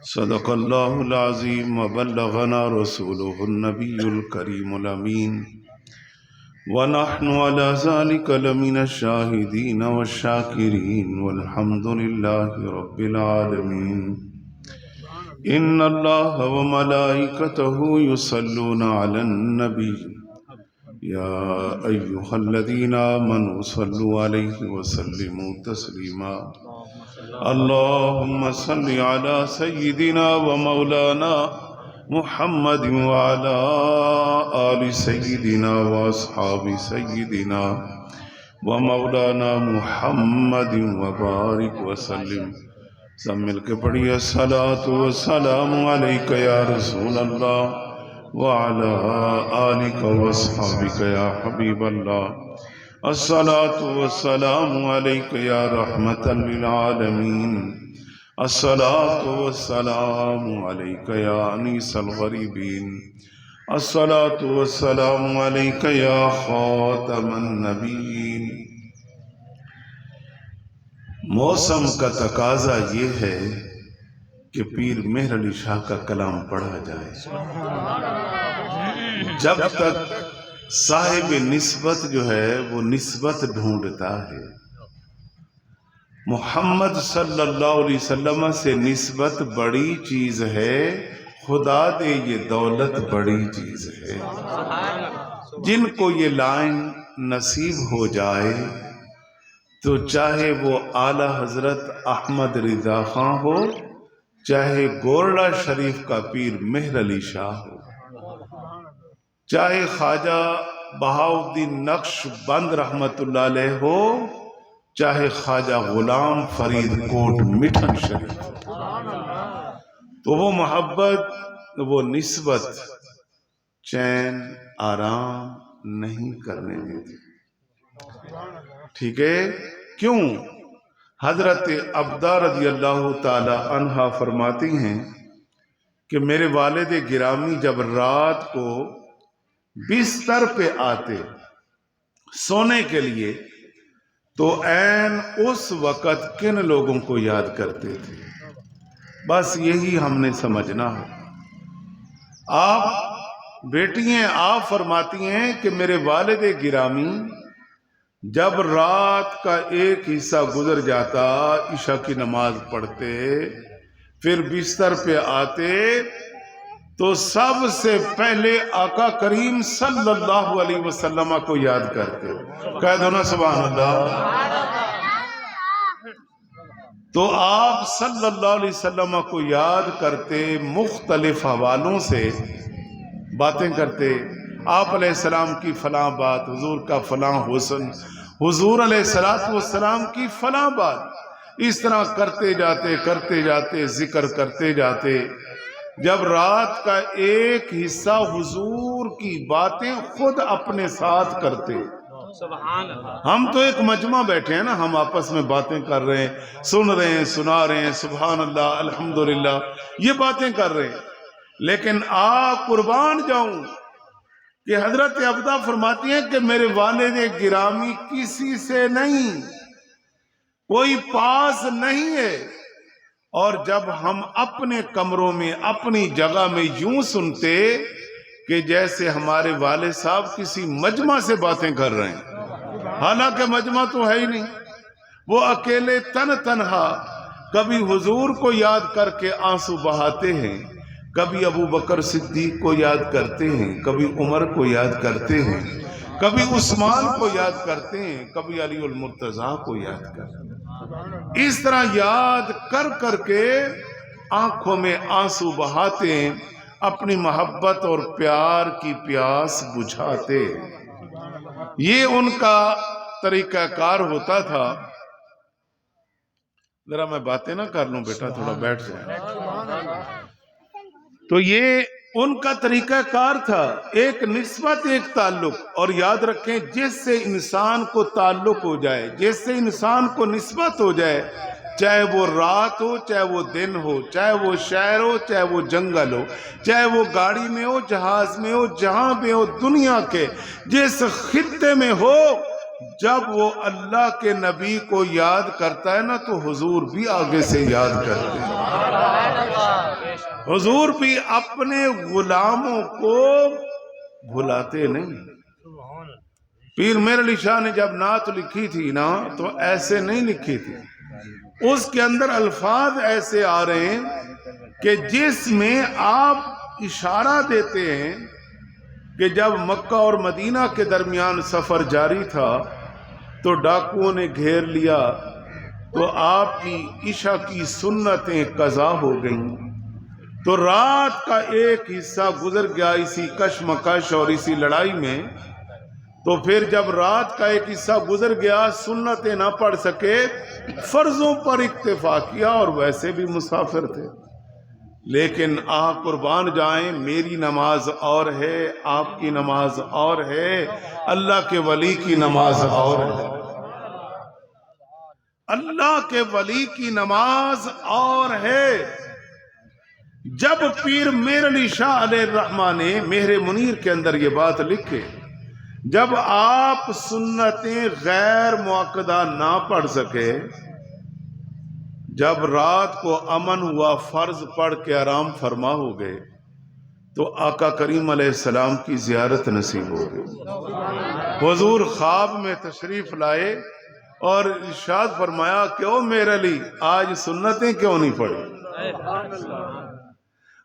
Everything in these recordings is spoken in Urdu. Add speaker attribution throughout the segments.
Speaker 1: صدق اللہ العظیم وبلغنا رسوله النبی الکریم الامین ونحن على ذلك لمن الشاہدین والشاکرین والحمد للہ رب العالمین ان اللہ وملائکته یصلون علی النبی یا ایہا الذین آمنوا صلوا علیہ وسلموا تسلیما اللہم صل علی سیدنا ومولانا محمد وعلى آل سیدنا واصحاب سیدنا ومولانا محمد وبارک وسلم۔ سب مل کے پڑھیے الصلاۃ والسلام علیک یا رسول اللہ وعلى آلک واصحابک یا حبیب اللہ۔ الصلاۃ والسلام علیک یا رحمۃ للعالمین۔ الصلاۃ والسلام علیک یا انیس الغریبین۔ الصلاۃ والسلام علیک یا خاتم النبیین۔ موسم کا تقاضا یہ ہے کہ پیر مہر علی شاہ کا کلام پڑھا جائے۔ جب تک صاحب نسبت جو ہے وہ نسبت ڈھونڈتا ہے، محمد صلی اللہ علیہ وسلم سے نسبت بڑی چیز ہے، خدا دے یہ دولت بڑی چیز ہے۔ جن کو یہ لائن نصیب ہو جائے تو چاہے وہ اعلی حضرت احمد رضا خان ہو، چاہے گورڑا شریف کا پیر مہر علی شاہ ہو، چاہے خواجہ بہاؤالدین نقش بند رحمت اللہ علیہ ہو، چاہے خواجہ غلام فرید کوٹ مٹھن شریف ہو، تو وہ محبت، وہ نسبت چین آرام نہیں کرنے دیتی۔ ٹھیک ہے؟ کیوں؟ حضرت عبدہ رضی اللہ تعالی عنہا فرماتی ہیں کہ میرے والد گرامی جب رات کو بستر پہ آتے سونے کے لیے تو عین اس وقت کن لوگوں کو یاد کرتے تھے؟ بس یہی ہم نے سمجھنا ہے۔ آپ بیٹی ہیں، آپ فرماتی ہیں کہ میرے والد گرامی جب رات کا ایک حصہ گزر جاتا، عشاء کی نماز پڑھتے، پھر بستر پہ آتے تو سب سے پہلے آقا کریم صلی اللہ علیہ وسلم کو یاد کرتے۔ کہہ دو نا سبحان اللہ۔ تو آپ صلی اللہ علیہ وسلم کو یاد کرتے، مختلف حوالوں سے باتیں کرتے۔ آپ علیہ السلام کی فلاں بات، حضور کا فلاں حسن، حضور علیہ السلام کی فلاں بات، اس طرح کرتے جاتے ذکر کرتے جاتے۔ جب رات کا ایک حصہ حضور کی باتیں خود اپنے ساتھ کرتے۔ ہم تو ایک مجمع بیٹھے ہیں نا، ہم آپس میں باتیں کر رہے ہیں، سن رہے ہیں، سنا رہے ہیں، سبحان اللہ الحمدللہ، یہ باتیں کر رہے ہیں۔ لیکن آپ قربان جاؤں کہ حضرت عبدہ فرماتی ہیں کہ میرے والد گرامی کسی سے نہیں، کوئی پاس نہیں ہے، اور جب ہم اپنے کمروں میں اپنی جگہ میں یوں سنتے کہ جیسے ہمارے والد صاحب کسی مجمع سے باتیں کر رہے ہیں، حالانکہ مجمع تو ہے ہی نہیں، وہ اکیلے تنہا کبھی حضور کو یاد کر کے آنسو بہاتے ہیں، کبھی ابو بکر صدیق کو یاد کرتے ہیں، کبھی عمر کو یاد کرتے ہیں، کبھی عثمان کو یاد کرتے ہیں، کبھی علی المرتضیٰ کو یاد کرتے ہیں۔ اس طرح یاد کر کر کے آنکھوں میں آنسو بہاتے، اپنی محبت اور پیار کی پیاس بجھاتے۔ یہ ان کا طریقہ کار ہوتا تھا۔ ذرا میں باتیں نہ کر لوں بیٹا، تھوڑا بیٹھ جائیں۔ تو یہ ان کا طریقہ کار تھا، ایک نسبت، ایک تعلق۔ اور یاد رکھیں، جس سے انسان کو تعلق ہو جائے، جس سے انسان کو نسبت ہو جائے، چاہے وہ رات ہو، چاہے وہ دن ہو، چاہے وہ شہر ہو، چاہے وہ جنگل ہو، چاہے وہ گاڑی میں ہو، جہاز میں ہو، جہاں بھی ہو، دنیا کے جس خطے میں ہو، جب وہ اللہ کے نبی کو یاد کرتا ہے نا تو حضور بھی آگے سے یاد کرتے ہیں۔ حضور بھی اپنے غلاموں کو بھلاتے نہیں۔ پیر میر علی شاہ نے جب نعت لکھی تھی نا تو ایسے نہیں لکھی تھی، اس کے اندر الفاظ ایسے آ رہے ہیں کہ جس میں آپ اشارہ دیتے ہیں کہ جب مکہ اور مدینہ کے درمیان سفر جاری تھا تو ڈاکوؤں نے گھیر لیا تو آپ کی عشاء کی سنتیں قضا ہو گئیں، تو رات کا ایک حصہ گزر گیا اسی کشمکش اور اسی لڑائی میں، تو پھر جب رات کا ایک حصہ گزر گیا سنتیں نہ پڑھ سکے، فرضوں پر اکتفا کیا، اور ویسے بھی مسافر تھے۔ لیکن آپ قربان جائیں، میری نماز اور ہے، آپ کی نماز اور ہے، اللہ کے ولی کی نماز اور ہے، اللہ کے ولی کی نماز اور ہے۔ جب پیر میر علی شاہ علیہ الرحمہ نے مہر منیر کے اندر یہ بات لکھے، جب آپ سنتیں غیر مؤکدہ نہ پڑھ سکے، جب رات کو امن ہوا، فرض پڑھ کے آرام فرما ہو گئے، تو آقا کریم علیہ السلام کی زیارت نصیب ہو گئی۔ حضور خواب میں تشریف لائے اور ارشاد فرمایا کہ او میرے علی، آج سنتیں کیوں نہیں پڑھی؟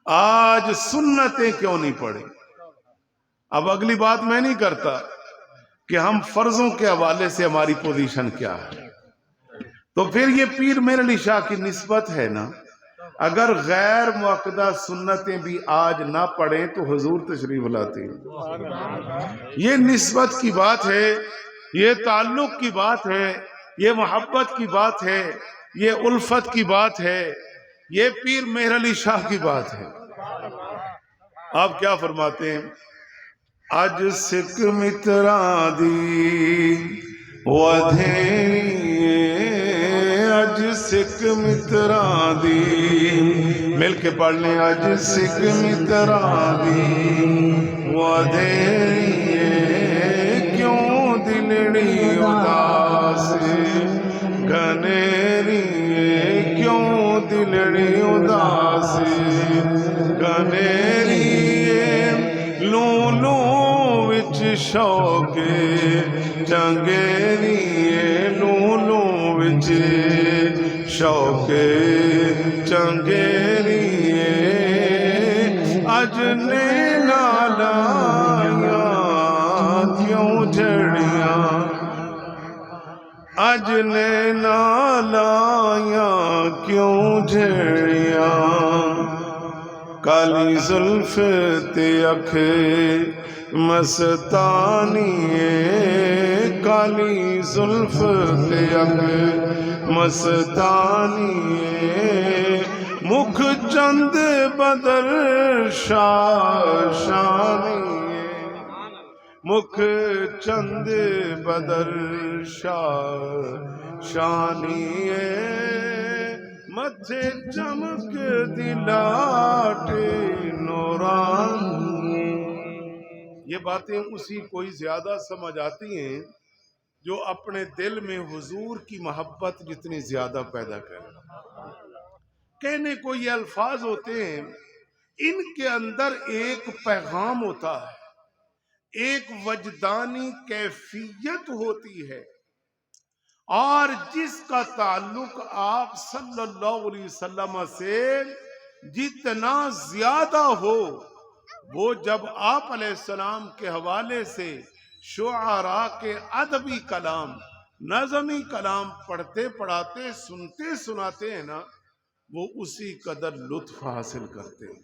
Speaker 1: آج سنتیں کیوں نہیں پڑھی؟ اب اگلی بات میں نہیں کرتا کہ ہم فرضوں کے حوالے سے ہماری پوزیشن کیا ہے، تو پھر یہ پیر میر علی شاہ کی نسبت ہے نا، اگر غیر مؤکدہ سنتیں بھی آج نہ پڑھیں تو حضور تشریف لاتے ہیں۔ یہ نسبت کی بات ہے، یہ تعلق کی بات ہے، یہ محبت کی بات ہے، یہ الفت کی بات ہے، یہ پیر مہر علی شاہ کی بات ہے۔ آپ کیا فرماتے ہیں؟ اج سکھ متراں دی ودھیری، اج سکھ متراں دی، مل کے پڑھ لیں، اج سکھ متراں دی ودھیری، کیوں دلڑی اداس گھنیری، کیوں دلڑی اداس گھنیری، لوں لوں وچ شوق چنگیری، لوں لوں وچ شوق چنگیری، اج نینا لائیاں کیوں جھڑیاں، اج نینا لائیاں کیوں جھڑیاں، کالی زلف تے اکھ مستانی، کالی زلف تے اکھ مستانی، مکھ چند بدر شانی، مکھ چند بدر شانی، متھے چمک دلاٹ نورانی۔ یہ باتیں اسی کوئی زیادہ سمجھ آتی ہیں جو اپنے دل میں حضور کی محبت جتنی زیادہ پیدا کرے۔ کہنے کو یہ الفاظ ہوتے ہیں، ان کے اندر ایک پیغام ہوتا ہے، ایک وجدانی کیفیت ہوتی ہے، اور جس کا تعلق آپ صلی اللہ علیہ وسلم سے جتنا زیادہ ہو، وہ جب آپ علیہ السلام کے حوالے سے شعراء کے ادبی کلام، نظمی کلام پڑھتے پڑھاتے سنتے سناتے ہیں نا، وہ اسی قدر لطف حاصل کرتے ہیں۔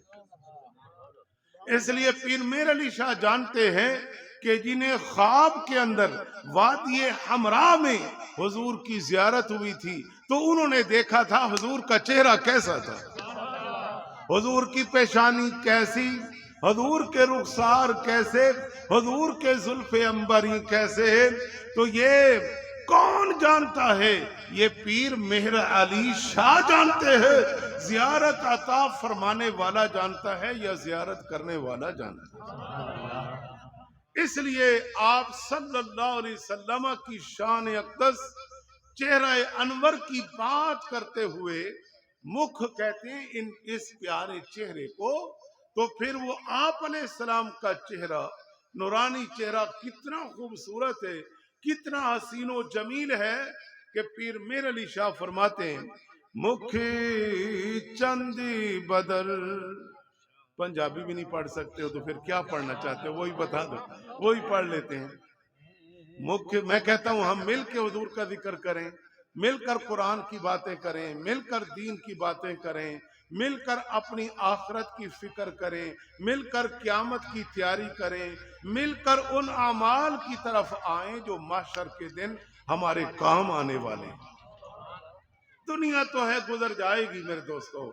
Speaker 1: اس لیے پیر میر علی شاہ جانتے ہیں کہ جنہیں خواب کے اندر وادی حمراء میں حضور کی زیارت ہوئی تھی تو انہوں نے دیکھا تھا حضور کا چہرہ کیسا تھا، حضور کی پیشانی کیسی، حضور کے رخسار کیسے، حضور کے زلف عنبری کیسے ہیں، تو یہ کون جانتا ہے؟ یہ پیر مہر علی شاہ جانتے ہیں۔ زیارت عطا فرمانے والا جانتا ہے یا زیارت کرنے والا جانتا ہے؟ اس لیے آپ صلی اللہ علیہ وسلم کی شان اقدس چہرہ انور کی بات کرتے ہوئے مکھ کہتے ہیں اس پیارے چہرے کو. تو پھر وہ آپ علیہ السلام کا چہرہ، نورانی چہرہ کتنا خوبصورت ہے، کتنا حسین و جمیل ہے کہ پیر میر علی شاہ فرماتے ہیں مکھ چندی بدر. پنجابی بھی نہیں پڑھ سکتے ہو تو پھر کیا پڑھنا چاہتے ہو؟ وہی بتا دو، وہی پڑھ لیتے ہیں. میں کہتا ہوں ہم مل کے حضور کا ذکر کریں، مل کر قرآن کی باتیں کریں، مل کر دین کی باتیں کریں، مل کر اپنی آخرت کی فکر کریں، مل کر قیامت کی تیاری کریں، مل کر ان اعمال کی طرف آئیں جو محشر کے دن ہمارے کام آنے والے ہیں. دنیا تو ہے گزر جائے گی میرے دوستو،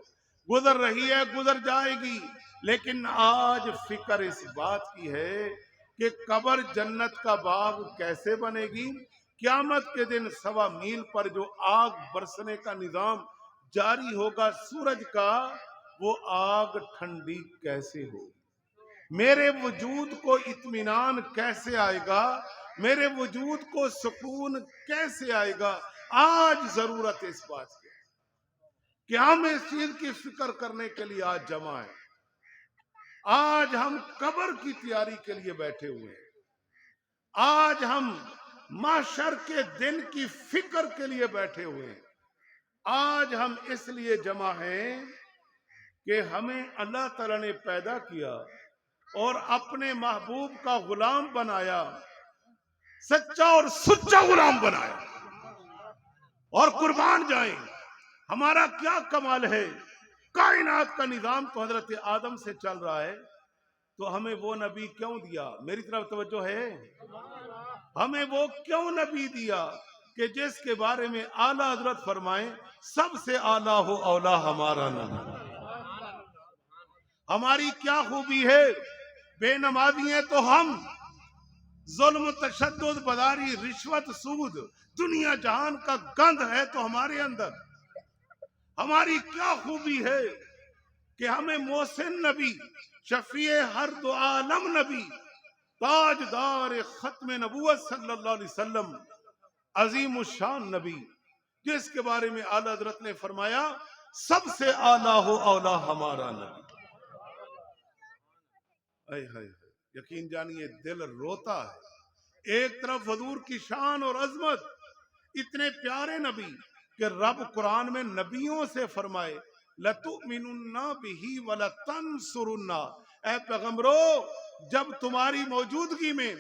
Speaker 1: گزر رہی ہے، گزر جائے گی، لیکن آج فکر اس بات کی ہے کہ قبر جنت کا باغ کیسے بنے گی. قیامت کے دن 1.25 میل پر جو آگ برسنے کا نظام جاری ہوگا سورج کا، وہ آگ ٹھنڈی کیسے ہوگی؟ میرے وجود کو اطمینان کیسے آئے گا؟ میرے وجود کو سکون کیسے آئے گا؟ آج ضرورت اس بات کی کہ ہم اس چیز کی فکر کرنے کے لیے آج جمع ہیں. آج ہم قبر کی تیاری کے لیے بیٹھے ہوئے ہیں. آج ہم محشر کے دن کی فکر کے لیے بیٹھے ہوئے ہیں. آج ہم اس لیے جمع ہیں کہ ہمیں اللہ تعالیٰ نے پیدا کیا اور اپنے محبوب کا غلام بنایا، سچا اور سچا غلام بنایا. اور قربان جائیں، ہمارا کیا کمال ہے. کائنات کا نظام تو حضرت آدم سے چل رہا ہے، تو ہمیں وہ نبی کیوں دیا؟ میری طرف توجہ ہے. ہمیں وہ کیوں نبی دیا کہ جس کے بارے میں اعلیٰ حضرت فرمائیں سب سے اعلیٰ ہو اولا ہمارا نبی. ہماری کیا خوبی ہے؟ بے نمازی ہیں تو ہم، ظلم، تشدد، بداری، رشوت، سود، دنیا جہان کا گند ہے تو ہمارے اندر. ہماری کیا خوبی ہے کہ ہمیں محسن نبی، شفیع ہر دو عالم نبی، تاجدار ختم نبوت صلی اللہ علیہ وسلم، عظیم الشان نبی، جس کے بارے میں اعلیٰ حضرت نے فرمایا سب سے اعلیٰ ہو اولا ہمارا نبی. یقین جانیے دل روتا ہے. ایک طرف حضور کی شان اور عظمت، اتنے پیارے نبی کہ رب قرآن میں نبیوں سے فرمائے لَتُؤْمِنُنَّ بِهِ وَلَتَنْصُرُنَّ. اے پیغمبرو، جب تمہاری موجودگی میں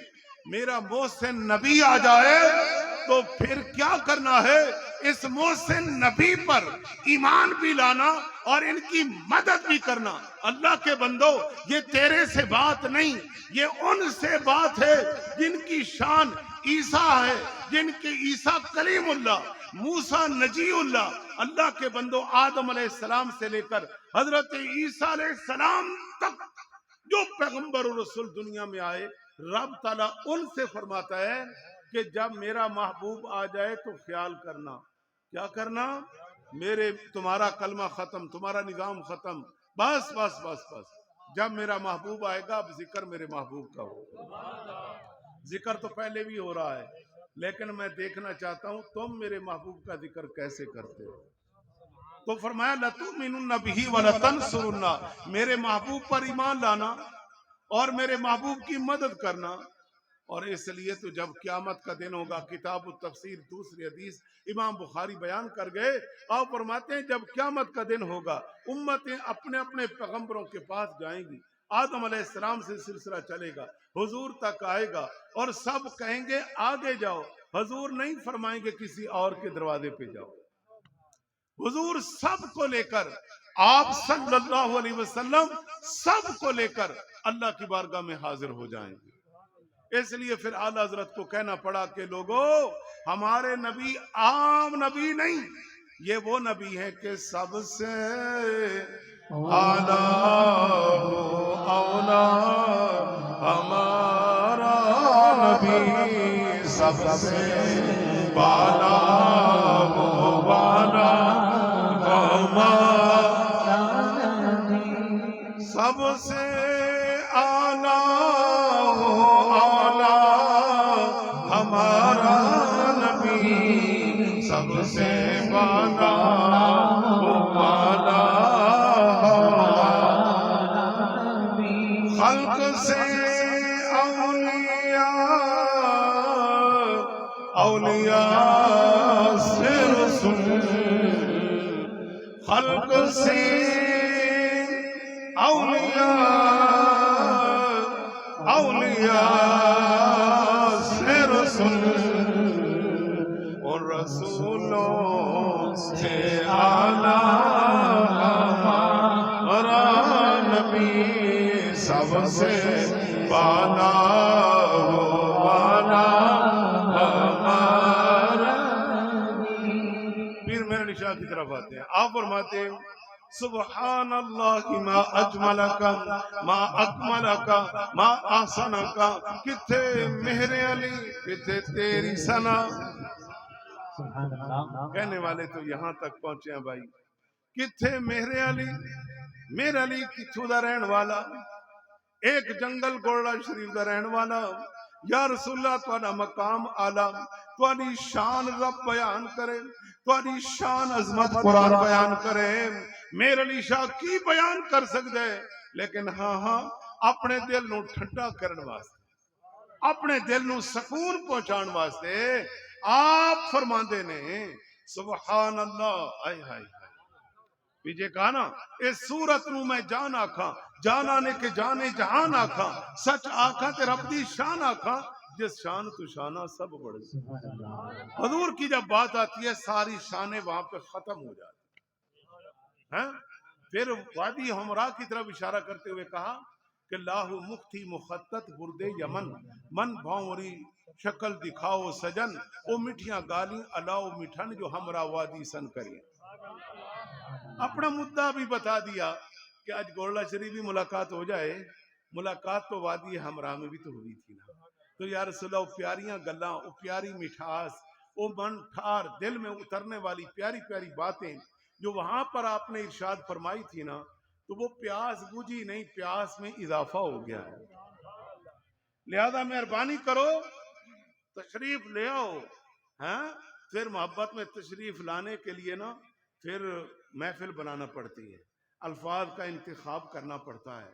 Speaker 1: میرا محسن نبی آ جائے تو پھر کیا کرنا ہے؟ اس محسن نبی پر ایمان بھی لانا اور ان کی مدد بھی کرنا. اللہ کے بندو، یہ تیرے سے بات نہیں، یہ ان سے بات ہے جن کی شان عیسیٰ ہے، جن کے عیسیٰ کلیم اللہ، موسیٰ نجی اللہ. اللہ کے بندو، آدم علیہ السلام سے لے کر حضرت عیسیٰ علیہ السلام تک جو پیغمبر اور رسول دنیا میں آئے، رب تعالیٰ ان سے فرماتا ہے کہ جب میرا محبوب آ جائے تو خیال کرنا. کیا کرنا؟ تمہارا کلمہ ختم، تمہارا نظام ختم، بس بس بس بس. جب میرا محبوب آئے گا اب ذکر میرے محبوب کا ہو. ذکر تو پہلے بھی ہو رہا ہے، لیکن میں دیکھنا چاہتا ہوں تم میرے محبوب کا ذکر کیسے کرتے ہو. تو فرمایا لَتُؤْمِنُنَّ بِهِ وَلَتَنْصُرُنَّ، میرے محبوب پر ایمان لانا اور میرے محبوب کی مدد کرنا. اور اس لیے تو جب قیامت کا دن ہوگا، کتاب التفسیر دوسری حدیث امام بخاری بیان کر گئے اور فرماتے ہیں جب قیامت کا دن ہوگا امتیں اپنے اپنے پیغمبروں کے پاس جائیں گی. آدم علیہ السلام سے سلسلہ چلے گا، حضور تک آئے گا اور سب کہیں گے آگے جاؤ. حضور نہیں فرمائیں گے کسی اور کے دروازے پہ جاؤ. حضور سب کو لے کر، آپ صلی اللہ علیہ وسلم سب کو لے کر اللہ کی بارگاہ میں حاضر ہو جائیں گے. اس لیے پھر اعلیٰ حضرت کو کہنا پڑا کہ لوگو، ہمارے نبی عام نبی نہیں، یہ وہ نبی ہے کہ سب سے اعلیٰ اولا ہمارا نبی، سب سے بالا بالا ہمارا نبی، سب سے اعلیٰ ہمارا نبی، سب سے بالا خلق سے اولیاء، اولیاء سے رسول، خلق سے اولیاء، اولیاء سے رسول، اور رسولوں سے اعلیٰ ہمارا نبی، سب سے بالا ہو والا ہمارا نبی۔ پھر میرے نشاء کی طرف آتے ہیں، آپ فرماتے ہیں سبحان اللہ ما اجملک ما اکملک ما احسنک، کتھے مہر علی کتھے تیری ثنا۔ کہنے والے تو یہاں تک پہنچے ہیں بھائی، کتھے مہر علی، مہر علی کتھوں دا رہن والا، ایک جنگل گوڑا شریف دا رہن والا، یا رسول اللہ تہاڈا مقام اعلی، تہاڈی شان رب بیان کرے، تہاڈی شان عظمت قرآن بیان کرے، میرے علی شاہ کی بیان کر سکتا ہے، لیکن ہاں اپنے دل نو ٹھنڈا کرن واسطے، اپنے دل نو سکون پہنچان واسطے آپ فرماندے نے سبحان اللہ، آئے ہائے پیچھے کہا نا اس صورت نو میں جان آکھاں، جان آنے کے جانے جہان آکھاں، سچ آکھاں تے رب دی شان آکھاں، جس شان تو شانہ سب بڑھ گئی۔ حضور کی جب بات آتی ہے ساری شانیں وہاں پہ ختم ہو جاتی ہیں۔ پھر وادی ہمراہ کی طرف اشارہ کرتے ہوئے کہا کہ لاہو مختی مخطط بردے یمن، من بھاؤری شکل دکھاؤ سجن، او مٹھیاں گالی الاؤ مٹھن جو ہمراہ وادی سن کریں۔ اپنا مدعا بھی بتا دیا کہ آج گولڈا شریف بھی ملاقات ہو جائے، ملاقات تو وادی ہمراہ میں بھی تو ہوئی تھی نا، تو یا رسول اللہ وہ پیاریاں گلاں، وہ پیاری مٹھاس، وہ من ٹھار دل میں اترنے والی پیاری پیاری باتیں جو وہاں پر آپ نے ارشاد فرمائی تھی نا، تو وہ پیاس بجھی نہیں، پیاس میں اضافہ ہو گیا ہے۔ لہذا مہربانی کرو تشریف لے آؤ، ہاں پھر محبت میں تشریف لانے کے لیے نا پھر محفل بنانا پڑتی ہے، الفاظ کا انتخاب کرنا پڑتا ہے،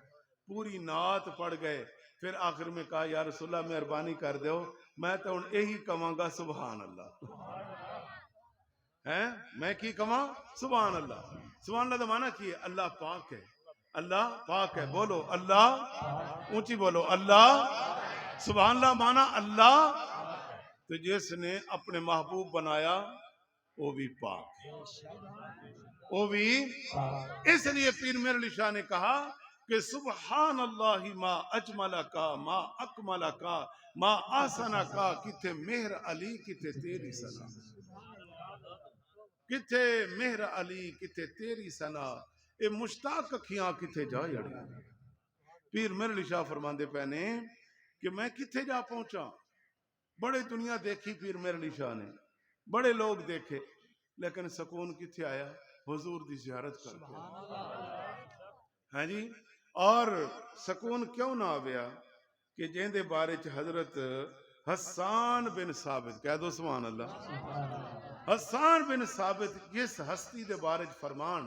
Speaker 1: پوری نعت پڑھ گئے، پھر آخر میں کہا یا رسول اللہ مہربانی کر دیو، میں تو یہی کہاں گا سبحان اللہ، ہیں میں کی کہاں سبحان اللہ۔ سبحان اللہ کا معنی کی ہے اللہ پاک ہے، اللہ پاک ہے، بولو اللہ، اونچی بولو اللہ، سبحان اللہ معنی اللہ، تو جس نے اپنے محبوب بنایا وہ بھی پاک ہے، وہ بھی اس لیے پیر میر علی شاہ نے کہا کہ سبحان اللہ ما اجمل کا ما اکمل کا ما آسن کا، کتھے مہر علی کتھے تیری ثنا، کتھے مہر علی کتھے تیری ثنا، اے مشتاق اکھیاں کتھے جا جڑی۔ پیر میر علی شاہ فرماندے پہنے کہ میں کتھے جا پہنچا، بڑے دنیا دیکھی پیر میر علی شاہ نے، بڑے لوگ دیکھے، لیکن سکون کتھے آیا، حضور دی زیارت کر کے، ہاں جی۔ اور سکون کیوں نہ آیا کہ جن دے بارے چ حضرت حسان بن ثابت، کہہ دو سبحان اللہ، حسان بن ثابت جس ہستی دے بارے چ فرمان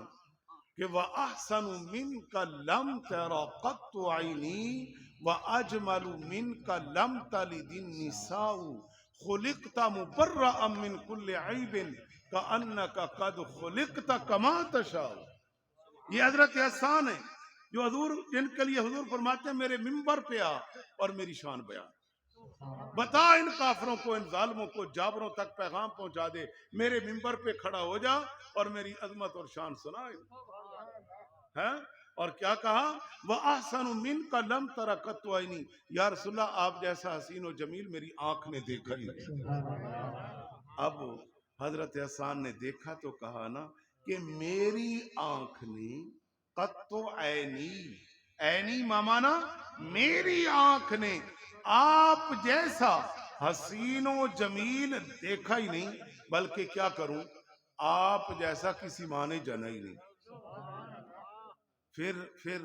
Speaker 1: کہ وَأَحْسَنُ مِنْكَ لَمْ تَرَ قَطُّ عَيْنِي وَأَجْمَلُ مِنْكَ لَمْ تَلِدِ النِّسَاءُ خُلِقْتَ مُبَرَّأً مِنْ كُلِّ عَيْبٍ كَأَنَّكَ قَدْ خُلِقْتَ كَمَا تَشَاءُ۔ یہ حضرت حسان ہے جو حضور جن کے لیے حضور فرماتے ہیں میرے منبر پہ آ اور میری شان بیان بتا، ان کافروں کو ان ظالموں کو جابروں تک پیغام پہنچا دے، میرے منبر پہ کھڑا ہو جا اور میری عظمت اور شان سنا ہے۔ اور کیا کہا وَأَحْسَنُ مِنْكَ لَمْ تَرَ قَطُّ عَيْنِي، یا رسول اللہ آپ جیسا حسین و جمیل میری آنکھ نے دیکھا ہی نہیں۔ اب حضرت حسان نے دیکھا تو کہا نا کہ میری آنکھ نے قَطُّ عَيْنِي، عینی مامانا میری آنکھ نے آپ جیسا حسین و جمیل دیکھا ہی نہیں، بلکہ کیا کروں آپ جیسا کسی ماں نے جنا ہی نہیں۔ پھر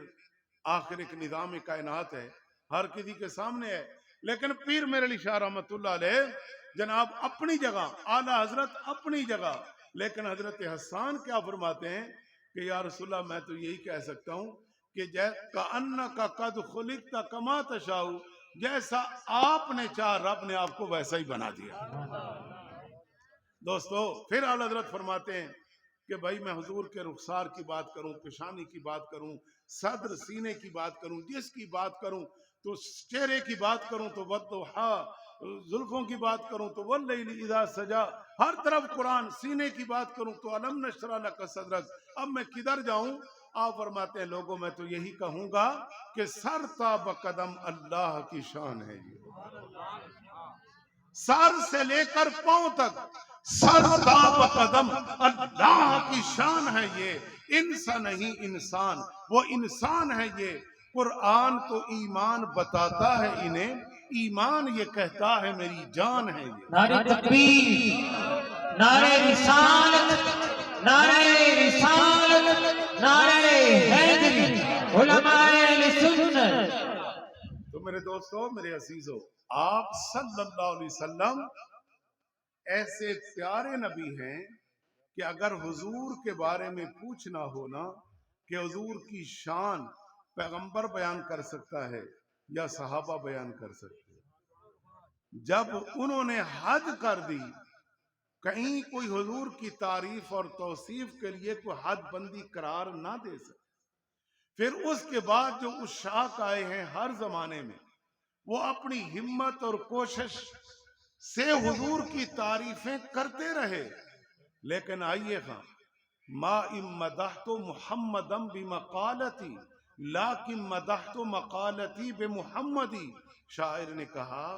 Speaker 1: آخر ایک نظام کائنات ہے، ہر کسی کے سامنے ہے، لیکن پیر میرے علی شاہ رحمت اللہ علیہ جناب اپنی جگہ، اعلیٰ حضرت اپنی جگہ، لیکن حضرت حسان کیا فرماتے ہیں کہ یا رسول اللہ میں تو یہی کہہ سکتا ہوں کہ کأنک قد خلقت کما تشاء، جیسا آپ نے چاہا رب نے آپ کو ویسا ہی بنا دیا۔ دوستو پھر اعلیٰ حضرت فرماتے ہیں کہ بھائی میں حضور کے رخسار کی بات کروں، پیشانی کی بات کروں، صدر سینے کی بات کروں، جس کی بات کروں تو چہرے کی بات کروں تو والضحا، زلفوں کی بات کروں تو واللیل اذا سجا، ہر طرف قرآن، سینے کی بات کروں تو الم نشرح لک صدرک۔ اب میں کدھر جاؤں؟ آپ فرماتے ہیں لوگوں میں تو یہی کہوں گا کہ سر تا بقدم اللہ کی شان ہے یہ، سر سے لے کر پاؤں تک سر تا بقدم اللہ کی شان ہے یہ، انسان نہیں انسان، وہ انسان ہے یہ۔ قرآن تو ایمان بتاتا ہے انہیں، ایمان یہ کہتا ہے میری جان ہے یہ۔
Speaker 2: نعرہ تکبیر، نعرہ رسالت، نعرہ رسالت، نعرہ حیدری، علماء اہل سنت۔
Speaker 1: تو میرے دوستو، میرے عزیزو، آپ صلی اللہ علیہ وسلم ایسے پیارے نبی ہیں کہ اگر حضور کے بارے میں پوچھنا ہونا کہ حضور کی شان پیغمبر بیان کر سکتا ہے یا صحابہ بیان کر سکتے ہیں، جب انہوں نے حد کر دی، کہیں کوئی حضور کی تعریف اور توصیف کے لیے کوئی حد بندی قرار نہ دے سکے، پھر اس کے بعد جو عشاق آئے ہیں ہر زمانے میں، وہ اپنی ہمت اور کوشش سے حضور کی تعریفیں کرتے رہے، لیکن آئیے گا ما ام مدحت محمدم بمقالتی لیکن مدحت مقالتی بمحمدی۔ شاعر نے کہا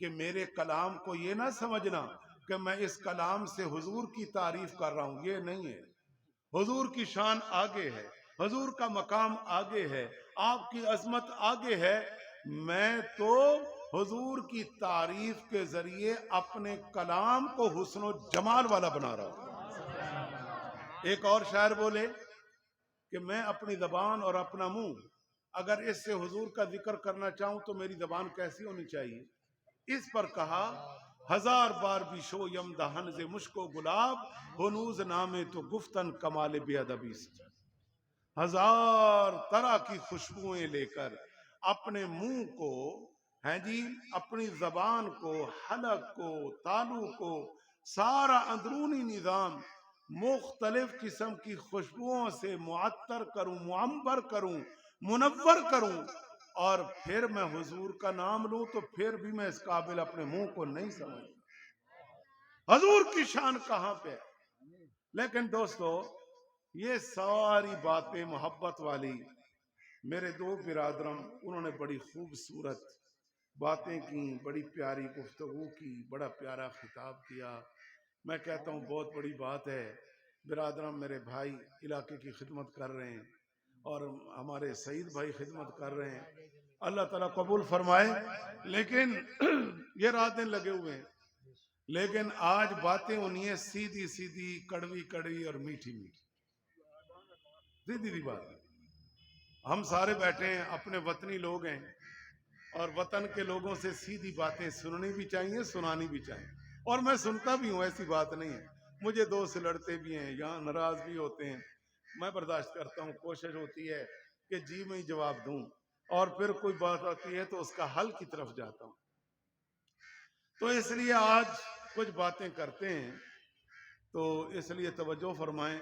Speaker 1: کہ میرے کلام کو یہ نہ سمجھنا کہ میں اس کلام سے حضور کی تعریف کر رہا ہوں، یہ نہیں ہے۔ حضور کی شان آگے ہے، حضور کا مقام آگے ہے، آپ کی عظمت آگے ہے، میں تو حضور کی تعریف کے ذریعے اپنے کلام کو حسن و جمال والا بنا رہا ہوں۔ ایک اور شاعر بولے کہ میں اپنی زبان اور اپنا منہ اگر اس سے حضور کا ذکر کرنا چاہوں تو میری زبان کیسی ہونی چاہیے؟ اس پر کہا ہزار بار بھی شو یم دہن ز مشک و گلاب، ہنوز نامے تو گفتن کمال بے ادبی سے۔ ہزار طرح کی خوشبوئیں لے کر اپنے منہ کو، ہیں جی، اپنی زبان کو، حلق کو، تالو کو، سارا اندرونی نظام مختلف قسم کی خوشبوؤں سے معطر کروں، معمبر کروں، منور کروں، اور پھر میں حضور کا نام لوں تو پھر بھی میں اس قابل اپنے منہ کو نہیں سمجھتا۔ حضور کی شان کہاں پہ ہے؟ لیکن دوستو، یہ ساری باتیں محبت والی، میرے دو برادرم انہوں نے بڑی خوبصورت باتیں کی، بڑی پیاری گفتگو کی، بڑا پیارا خطاب کیا۔ میں کہتا ہوں بہت بڑی بات ہے، برادرم میرے بھائی علاقے کی خدمت کر رہے ہیں اور ہمارے سعید بھائی خدمت کر رہے ہیں، اللہ تعالیٰ قبول فرمائے۔ لیکن یہ راتیں لگے ہوئے ہیں، لیکن آج باتیں انہی ہیں سیدھی سیدھی، کڑوی کڑوی اور میٹھی میٹھی، سیدھی سی بات۔ ہم سارے بیٹھے ہیں، اپنے وطنی لوگ ہیں، اور وطن کے لوگوں سے سیدھی باتیں سننی بھی چاہیے، سنانی بھی چاہیے، اور میں سنتا بھی ہوں، ایسی بات نہیں ہے۔ مجھے دوست لڑتے بھی ہیں، یہاں ناراض بھی ہوتے ہیں، میں برداشت کرتا ہوں، کوشش ہوتی ہے کہ جی میں ہی جواب دوں، اور پھر کوئی بات آتی ہے تو اس کا حل کی طرف جاتا ہوں۔ تو اس لیے آج کچھ باتیں کرتے ہیں، تو اس لیے توجہ فرمائیں۔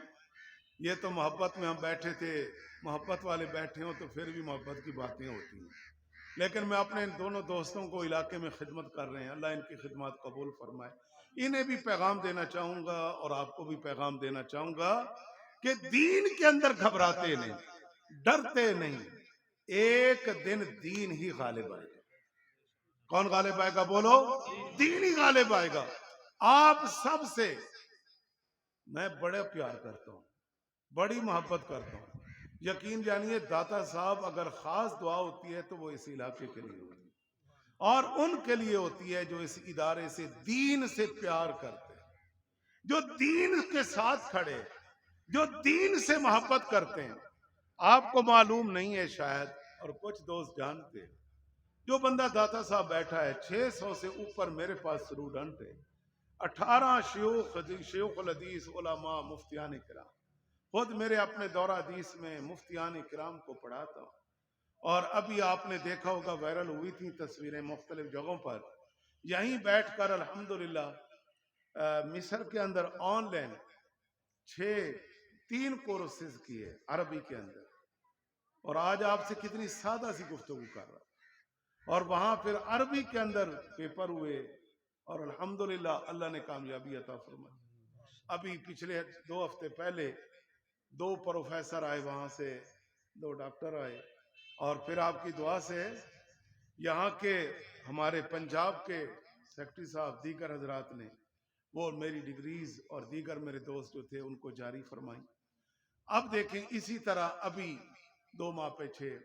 Speaker 1: یہ تو محبت میں ہم بیٹھے تھے، محبت والے بیٹھے ہوں تو پھر بھی محبت کی باتیں ہوتی ہیں، لیکن میں اپنے ان دونوں دوستوں کو علاقے میں خدمت کر رہے ہیں، اللہ ان کی خدمات قبول فرمائے۔ انہیں بھی پیغام دینا چاہوں گا اور آپ کو بھی پیغام دینا چاہوں گا کہ دین کے اندر گھبراتے نہیں، ڈرتے نہیں، ایک دن دین ہی غالب آئے گا۔ کون غالب آئے گا؟ بولو، دین ہی غالب آئے گا۔ آپ سب سے میں بڑے پیار کرتا ہوں، بڑی محبت کرتا ہوں، یقین جانیے داتا صاحب اگر خاص دعا ہوتی ہے تو وہ اس علاقے کے لیے ہوتی ہے، اور ان کے لیے ہوتی ہے جو اس ادارے سے، دین سے پیار کرتے ہیں، جو دین کے ساتھ کھڑے، جو دین سے محبت کرتے ہیں۔ آپ کو معلوم نہیں ہے شاید، اور کچھ دوست جانتے ہیں، جو بندہ داتا صاحب بیٹھا ہے، 600 سے اوپر میرے پاس اسٹوڈنٹ ہے، 18 شیوخ الحدیث علماء مفتیان کرام، خود میرے اپنے دورہ حدیث میں مفتیان کرام کو پڑھاتا ہوں، اور ابھی آپ نے دیکھا ہوگا وائرل ہوئی تھیں تصویریں مختلف جگہوں پر، یہیں بیٹھ کر الحمدللہ مصر کے اندر آن لائن 3 کورسز کیے عربی کے اندر، اور آج آپ سے کتنی سادہ سی گفتگو کر رہا، اور وہاں پھر عربی کے اندر پیپر ہوئے، اور الحمدللہ اللہ نے کامیابی عطا فرمائی۔ ابھی پچھلے 2 ہفتے پہلے 2 پروفیسر آئے وہاں سے، 2 ڈاکٹر آئے، اور پھر آپ کی دعا سے یہاں کے ہمارے پنجاب کے سیکٹری صاحب دیگر حضرات نے وہ میری ڈگریز اور دیگر میرے دوست جو تھے ان کو جاری فرمائی۔ اب دیکھیں اسی طرح ابھی 2 ماہ پیچھے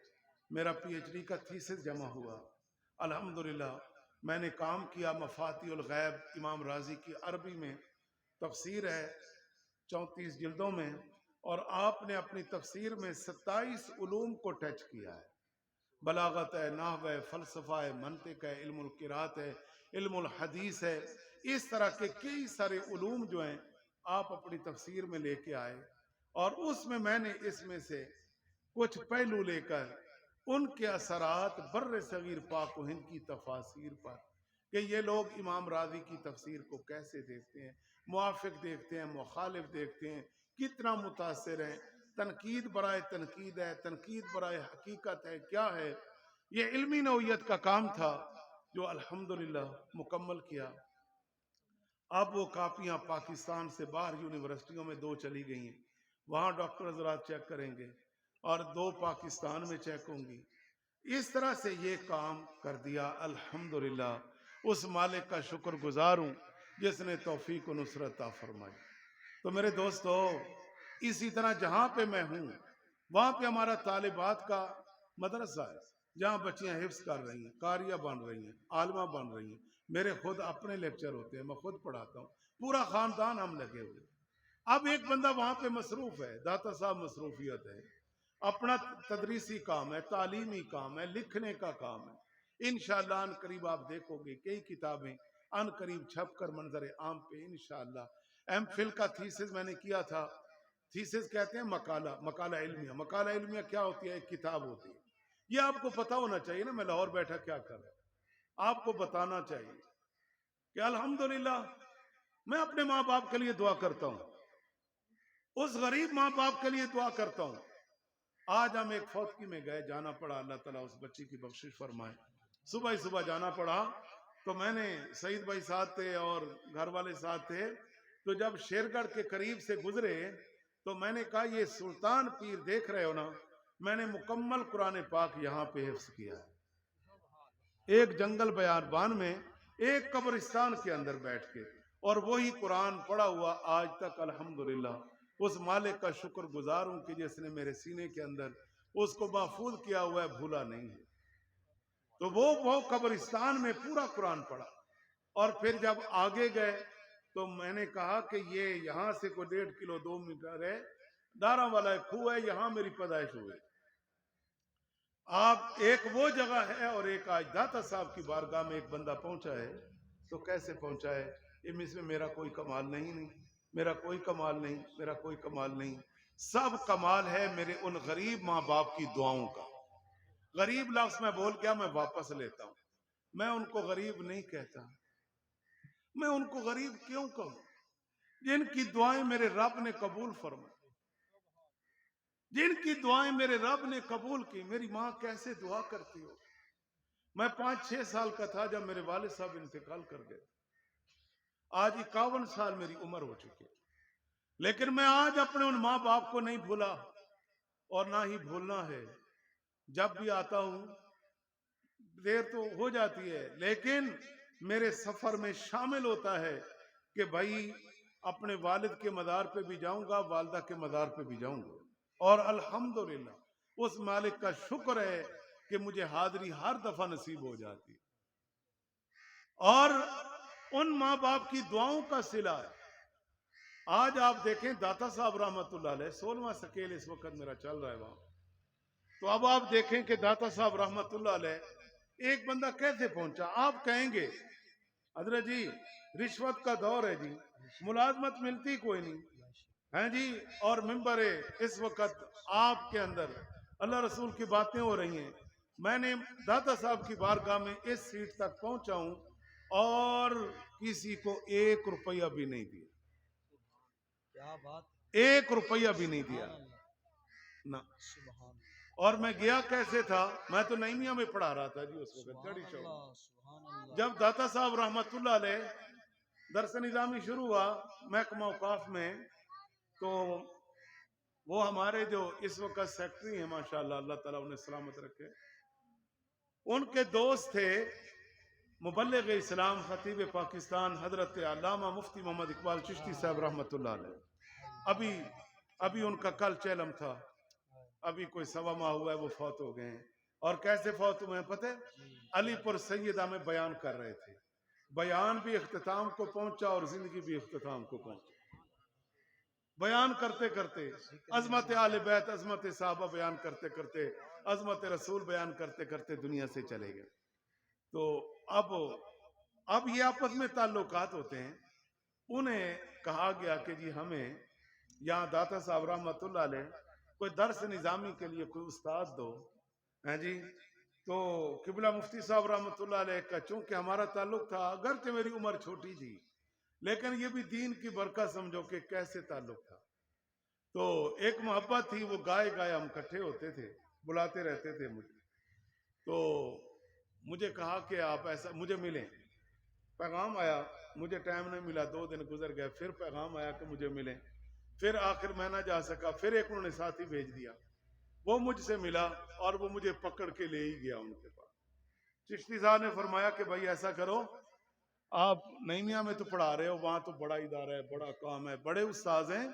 Speaker 1: میرا پی ایچ ڈی کا تھیسس جمع ہوا، الحمدللہ میں نے کام کیا مفاتیح الغیب، امام رازی کی عربی میں تفسیر ہے 34 جلدوں میں، اور آپ نے اپنی تفسیر میں 27 علوم کو ٹچ کیا ہے، بلاغت ہے، نحو ہے، فلسفہ ہے، منطق ہے، علم القرات ہے، علم الحدیث ہے، اس طرح کے کئی سارے علوم جو ہیں آپ اپنی تفسیر میں لے کے آئے، اور اس میں نے اس میں سے کچھ پہلو لے کر ان کے اثرات بر صغیر پاک و ہند کی تفاسیر پر، کہ یہ لوگ امام راضی کی تفسیر کو کیسے دیکھتے ہیں، موافق دیکھتے ہیں، مخالف دیکھتے ہیں، کتنا متاثر ہیں، تنقید برائے تنقید ہے، تنقید برائے حقیقت ہے، کیا ہے، یہ علمی نوعیت کا کام تھا جو الحمدللہ مکمل کیا۔ اب وہ کاپیاں پاکستان سے باہر یونیورسٹیوں میں 2 چلی گئی ہیں، وہاں ڈاکٹر حضرات چیک کریں گے، اور 2 پاکستان میں چیک ہوں گی۔ اس طرح سے یہ کام کر دیا، الحمدللہ اس مالک کا شکر گزار ہوں جس نے توفیق و نصرت عطا فرمائی۔ تو میرے دوستو، اسی طرح جہاں پہ میں ہوں وہاں پہ ہمارا طالبات کا مدرسہ ہے، جہاں بچیاں حفظ کر رہی ہیں، قاریہ بن رہی ہیں، عالمہ بن رہی ہیں، میرے خود اپنے لیکچر ہوتے ہیں، میں خود پڑھاتا ہوں، پورا خاندان ہم لگے ہوئے۔ اب ایک بندہ وہاں پہ مصروف ہے، داتا صاحب مصروفیت ہے، اپنا تدریسی کام ہے، تعلیمی کام ہے، لکھنے کا کام ہے، انشاءاللہ ان قریب آپ دیکھو گے کئی کتابیں ان قریب چھپ کر منظر عام پہ انشاءاللہ۔ ایم فل کا تھیسس میں نے کیا تھا، تھیسس کہتے ہیں مقالہ علمیہ، مقالہ علمیہ کیا ہوتی ہے؟ ایک کتاب ہوتی ہے، یہ آپ کو پتا ہونا چاہیے نا، میں لاہور بیٹھا کیا کر رہا ہوں، آپ کو بتانا چاہیے کہ الحمدللہ میں اپنے ماں باپ کے لیے دعا کرتا ہوں، اس غریب ماں باپ کے لیے دعا کرتا ہوں۔ آج ہم ایک فوتگی میں گئے، جانا پڑا، اللہ تعالیٰ اس بچی کی بخشش فرمائے، صبح ہی صبح جانا پڑا، تو میں نے سعید بھائی ساتھ تھے اور گھر والے ساتھ تھے، تو جب شیرگڑھ کے قریب سے گزرے تو میں نے کہا یہ سلطان پیر دیکھ رہے ہو نا، میں نے مکمل قرآن پاک یہاں پہ حفظ کیا ہے، ایک جنگل بیابان میں ایک قبرستان کے اندر بیٹھ کے، اور وہی قرآن پڑھا ہوا آج تک الحمدللہ اس مالک کا شکر گزار ہوں کہ جس نے میرے سینے کے اندر اس کو محفوظ کیا ہوا ہے، بھولا نہیں ہے۔ تو وہ قبرستان میں پورا قرآن پڑھا، اور پھر جب آگے گئے تو میں نے کہا کہ یہ یہاں سے کوئی 1.5 کلو 2 میٹر ہے، دارا والا کھو ہے، یہاں میری پیدائش ہوئی۔ آپ ایک وہ جگہ ہے، اور ایک آج داتا صاحب کی بارگاہ میں ایک بندہ پہنچا ہے، تو کیسے پہنچا ہے؟ اس میں میرا کوئی کمال نہیں، میرا کوئی کمال نہیں، میرا کوئی کمال نہیں، سب کمال ہے میرے ان غریب ماں باپ کی دعاؤں کا۔ غریب لفظ میں بول گیا، میں واپس لیتا ہوں، میں ان کو غریب نہیں کہتا، میں ان کو غریب کیوں کہوں؟ جن کی دعائیں میرے رب نے قبول فرمائی، جن کی دعائیں میرے رب نے قبول کی۔ میری ماں کیسے دعا کرتی ہو؟ میں 5-6 سال کا تھا جب میرے والد صاحب انتقال کر گئے، آج 51 سال میری عمر ہو چکی ہے، لیکن میں آج اپنے ان ماں باپ کو نہیں بھولا، اور نہ ہی بھولنا ہے۔ جب بھی آتا ہوں دیر تو ہو جاتی ہے، لیکن میرے سفر میں شامل ہوتا ہے کہ بھائی اپنے والد کے مزار پہ بھی جاؤں گا، والدہ کے مزار پہ بھی جاؤں گا، اور الحمدللہ اس مالک کا شکر ہے کہ مجھے حاضری ہر دفعہ نصیب ہو جاتی ہے، اور ان ماں باپ کی دعاؤں کا صلہ ہے۔ آج آپ دیکھیں داتا صاحب رحمت اللہ علیہ 16واں سکیل اس وقت میرا چل رہا ہے وہاں، تو اب آپ دیکھیں کہ داتا صاحب رحمت اللہ علیہ ایک بندہ کیسے پہنچا۔ آپ کہیں گے حضرت جی رشوت کا دور ہے جی، ملازمت ملتی کوئی نہیں، ہیں جی، اور ممبر اس وقت آپ کے اندر اللہ رسول کی باتیں ہو رہی ہیں. میں نے داتا صاحب کی بارگاہ میں اس سیٹ تک پہنچا ہوں اور کسی کو 1 روپیہ بھی نہیں دیا.
Speaker 2: کیا بات.
Speaker 1: 1 روپیہ بھی نہیں دیا نہ.
Speaker 2: سبحان
Speaker 1: اور میں گیا کیسے تھا؟ میں تو نعیمیہ میں پڑھا رہا تھا جی اس وقت گڑی چوک.
Speaker 2: اللہ سبحان اللہ.
Speaker 1: جب داتا صاحب رحمت اللہ علیہ درس نظامی شروع ہوا محکمہ اوقاف میں، تو وہ ہمارے جو اس وقت سیکٹری ہیں ماشاءاللہ، اللہ تعالیٰ انہیں سلامت رکھے، ان کے دوست تھے مبلغ اسلام خطیب پاکستان حضرت علامہ مفتی محمد اقبال چشتی صاحب رحمت اللہ علیہ. ابھی ان کا کل چیلم تھا، ابھی کوئی 1.25 ماہ ہوا ہے وہ فوت ہو گئے ہیں. اور کیسے فوت ہوئے ہیں پتہ ہے؟ علی پور سیدہ میں بیان کر رہے تھے، بیان بھی اختتام کو پہنچا اور زندگی بھی اختتام کو پہنچا. بیان کرتے کرتے عظمت آل بیت، عظمت صحابہ بیان کرتے کرتے، عظمت رسول بیان کرتے کرتے دنیا سے چلے گئے. تو اب یہ آپس میں تعلقات ہوتے ہیں. انہیں کہا گیا کہ جی ہمیں یہاں داتا صاحب رحمت اللہ علیہ کوئی درس نظامی کے لیے کوئی استاد دو ہیں جی. تو قبلہ مفتی صاحب رحمت اللہ علیہ کا چونکہ ہمارا تعلق تھا، اگرچہ میری عمر چھوٹی تھی لیکن یہ بھی دین کی برکت سمجھو کہ کیسے تعلق تھا. تو ایک محبت تھی، وہ گائے گائے ہم کٹھے ہوتے تھے، بلاتے رہتے تھے مجھے. تو مجھے کہا کہ آپ ایسا مجھے ملیں. پیغام آیا، مجھے ٹائم نہیں ملا، 2 دن گزر گئے، پھر پیغام آیا کہ مجھے ملیں. پھر آخر میں نہ جا سکا، پھر ایک انہوں نے ساتھی بھیج دیا، وہ مجھ سے ملا اور وہ مجھے پکڑ کے لے ہی گیا ان کے پاس. چشتی صاحب نے فرمایا کہ بھائی ایسا کرو، آپ نعیمیہ میں تو پڑھا رہے ہو، وہاں تو بڑا ادارہ ہے، بڑا کام ہے، بڑے استاذ ہیں،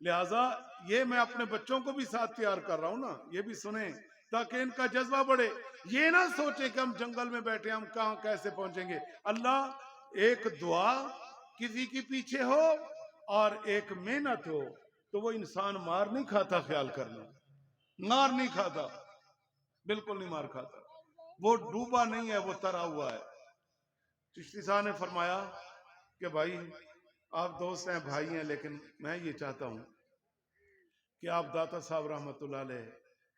Speaker 1: لہٰذا یہ میں اپنے بچوں کو بھی ساتھ تیار کر رہا ہوں نا، یہ بھی سنیں تاکہ ان کا جذبہ بڑھے. یہ نہ سوچیں کہ ہم جنگل میں بیٹھے ہم کہاں کیسے پہنچیں گے. اللہ ایک دعا کسی کی پیچھے ہو اور ایک محنت ہو تو وہ انسان مار نہیں کھاتا. خیال کرنا، مار نہیں کھاتا، بالکل نہیں مار کھاتا. وہ ڈوبا نہیں ہے، وہ ترا ہوا ہے. چشتی صاحب نے فرمایا کہ بھائی آپ دوست ہیں، بھائی ہیں، لیکن میں یہ چاہتا ہوں کہ آپ داتا صاحب رحمت اللہ علیہ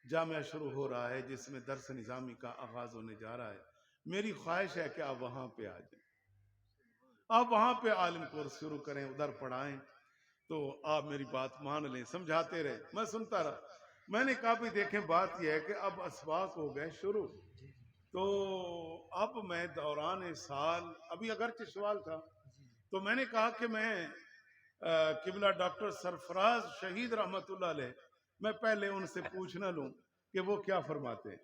Speaker 1: جامعہ شروع ہو رہا ہے جس میں درس نظامی کا آغاز ہونے جا رہا ہے، میری خواہش ہے کہ آپ وہاں پہ آ جائیں، آپ وہاں پہ عالم کورس شروع کریں، ادھر پڑھائیں. تو آپ میری بات مان لیں. سمجھاتے رہے، میں سنتا رہا. میں نے کہا بھی دیکھیں بات یہ ہے کہ اب اسباق ہو گئے شروع، تو اب میں دوران سال ابھی اگرچہ سوال تھا تو میں نے کہا کہ میں قبلہ ڈاکٹر سرفراز شہید رحمت اللہ علیہ میں پہلے ان سے پوچھنا لوں کہ وہ کیا فرماتے ہیں.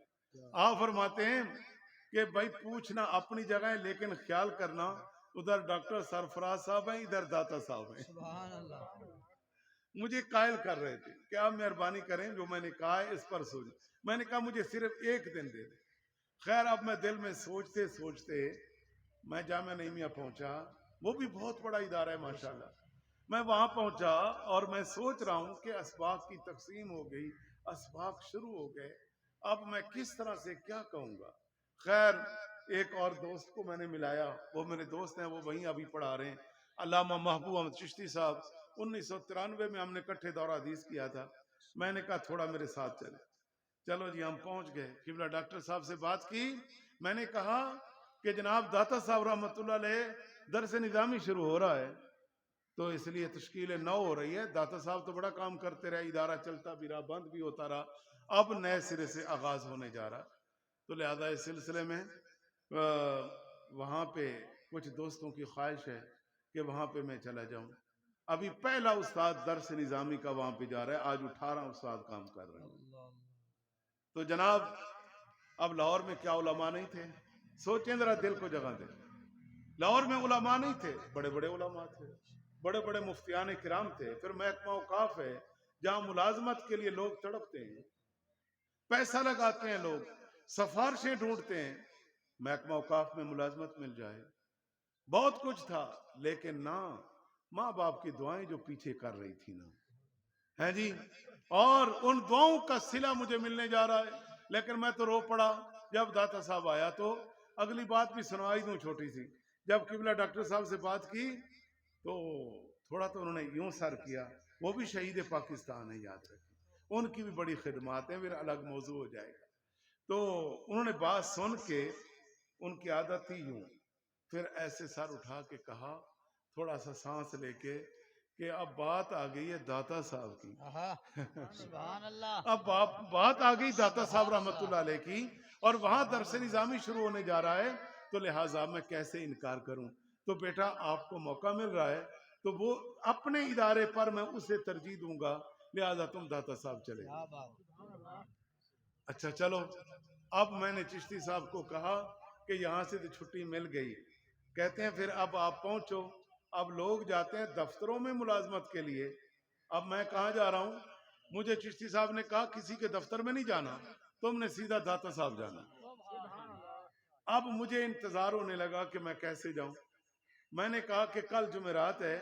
Speaker 1: آپ فرماتے ہیں کہ بھائی پوچھنا اپنی جگہ ہے لیکن خیال کرنا ادھر ڈاکٹر سرفراز صاحب ہیں، ادھر داتا صاحب ہیں.
Speaker 2: سبحان اللہ.
Speaker 1: مجھے قائل کر رہے تھے کہ آپ مہربانی کریں جو میں نے کہا ہے اس پر سوچیں. میں نے کہا مجھے صرف 1 دن دے دیں. خیر اب میں دل میں سوچتے سوچتے میں جامعہ نعیمیہ پہنچا، وہ بھی بہت بڑا ادارہ ہے ماشاءاللہ. میں وہاں پہنچا اور میں سوچ رہا ہوں کہ اسباق کی تقسیم ہو گئی، اسباق شروع ہو گئے، اب میں کس طرح سے کیا کہوں گا. خیر ایک اور دوست کو میں نے ملایا، وہ میرے دوست ہیں، وہ وہیں ابھی پڑھا رہے ہیں، علامہ محبوب احمد چشتی صاحب. 1993 میں ہم نے اکٹھے دورہ حدیث کیا تھا. میں نے کہا تھوڑا میرے ساتھ چلے. چلو جی ہم پہنچ گئے. قبلہ ڈاکٹر صاحب سے بات کی. میں نے کہا کہ جناب داتا صاحب رحمت اللہ علیہ درس نظامی شروع ہو رہا ہے تو اس لیے تشکیل 9 ہو رہی ہے. داتا صاحب تو بڑا کام کرتے رہے، ادارہ چلتا بھی رہا، بند بھی ہوتا رہا، اب نئے سرے سے آغاز ہونے جا رہا. تو لہذا اس سلسلے میں وہاں پہ کچھ دوستوں کی خواہش ہے کہ وہاں پہ میں چلا جاؤں. ابھی پہلا استاد درس نظامی کا وہاں پہ جا رہا ہے، آج 18 استاد کام کر رہے ہیں. تو جناب اب لاہور میں کیا علماء نہیں تھے؟ سوچیں ذرا، دل کو جگہ دیں. لاہور میں علماء نہیں تھے؟ بڑے بڑے علماء تھے، بڑے بڑے مفتیان کرام تھے. پھر محکمہ اوقاف ہے جہاں ملازمت کے لیے لوگ تڑپتے ہیں، پیسہ لگاتے ہیں، لوگ سفارشیں ڈھونڈتے ہیں، محکمہ اوقاف میں ملازمت مل جائے. بہت کچھ تھا لیکن نہ ماں باپ کی دعائیں جو پیچھے کر رہی تھی نا ہے جی، اور ان دعاؤں کا صلہ مجھے ملنے جا رہا ہے. لیکن میں تو رو پڑا جب داتا صاحب آیا. تو اگلی بات بھی سنوائی دوں چھوٹی سی. جب قبلہ ڈاکٹر صاحب سے بات کی تو تھوڑا تو انہوں نے یوں سر کیا وہ بھی شہید پاکستان ہے، یاد رکھیں، ان کی بھی بڑی خدمات ہیں، پھر الگ موضوع ہو جائے گا۔ تو انہوں نے بات سن کے، ان کی عادت تھی یوں، پھر ایسے سر اٹھا کے کہا، تھوڑا سا سانس لے کے، کہ اب بات آ گئی ہے داتا صاحب کی،
Speaker 2: سبحان اللہ،
Speaker 1: اب بات آ گئی داتا صاحب
Speaker 2: سبحان
Speaker 1: رحمۃ اللہ علیہ کی، اور وہاں درس نظامی شروع ہونے جا رہا ہے، تو لہٰذا میں کیسے انکار کروں؟ تو بیٹا آپ کو موقع مل رہا ہے تو وہ اپنے ادارے پر میں اسے ترجیح دوں گا، لہٰذا تم داتا صاحب چلے
Speaker 2: کیا
Speaker 1: جاؤ۔
Speaker 2: بات،
Speaker 1: اچھا چلو، اب میں نے چشتی صاحب کو کہا کہ یہاں سے تو چھٹی مل گئی، کہتے ہیں پھر اب آپ پہنچو، اب لوگ جاتے ہیں دفتروں میں ملازمت کے لیے، اب میں کہاں جا رہا ہوں؟ مجھے چشتی صاحب نے کہا کسی کے دفتر میں نہیں جانا، تم نے سیدھا داتا صاحب جانا۔ اب مجھے انتظار ہونے لگا کہ میں کیسے جاؤں۔ میں نے کہا کہ کل جمعرات ہے،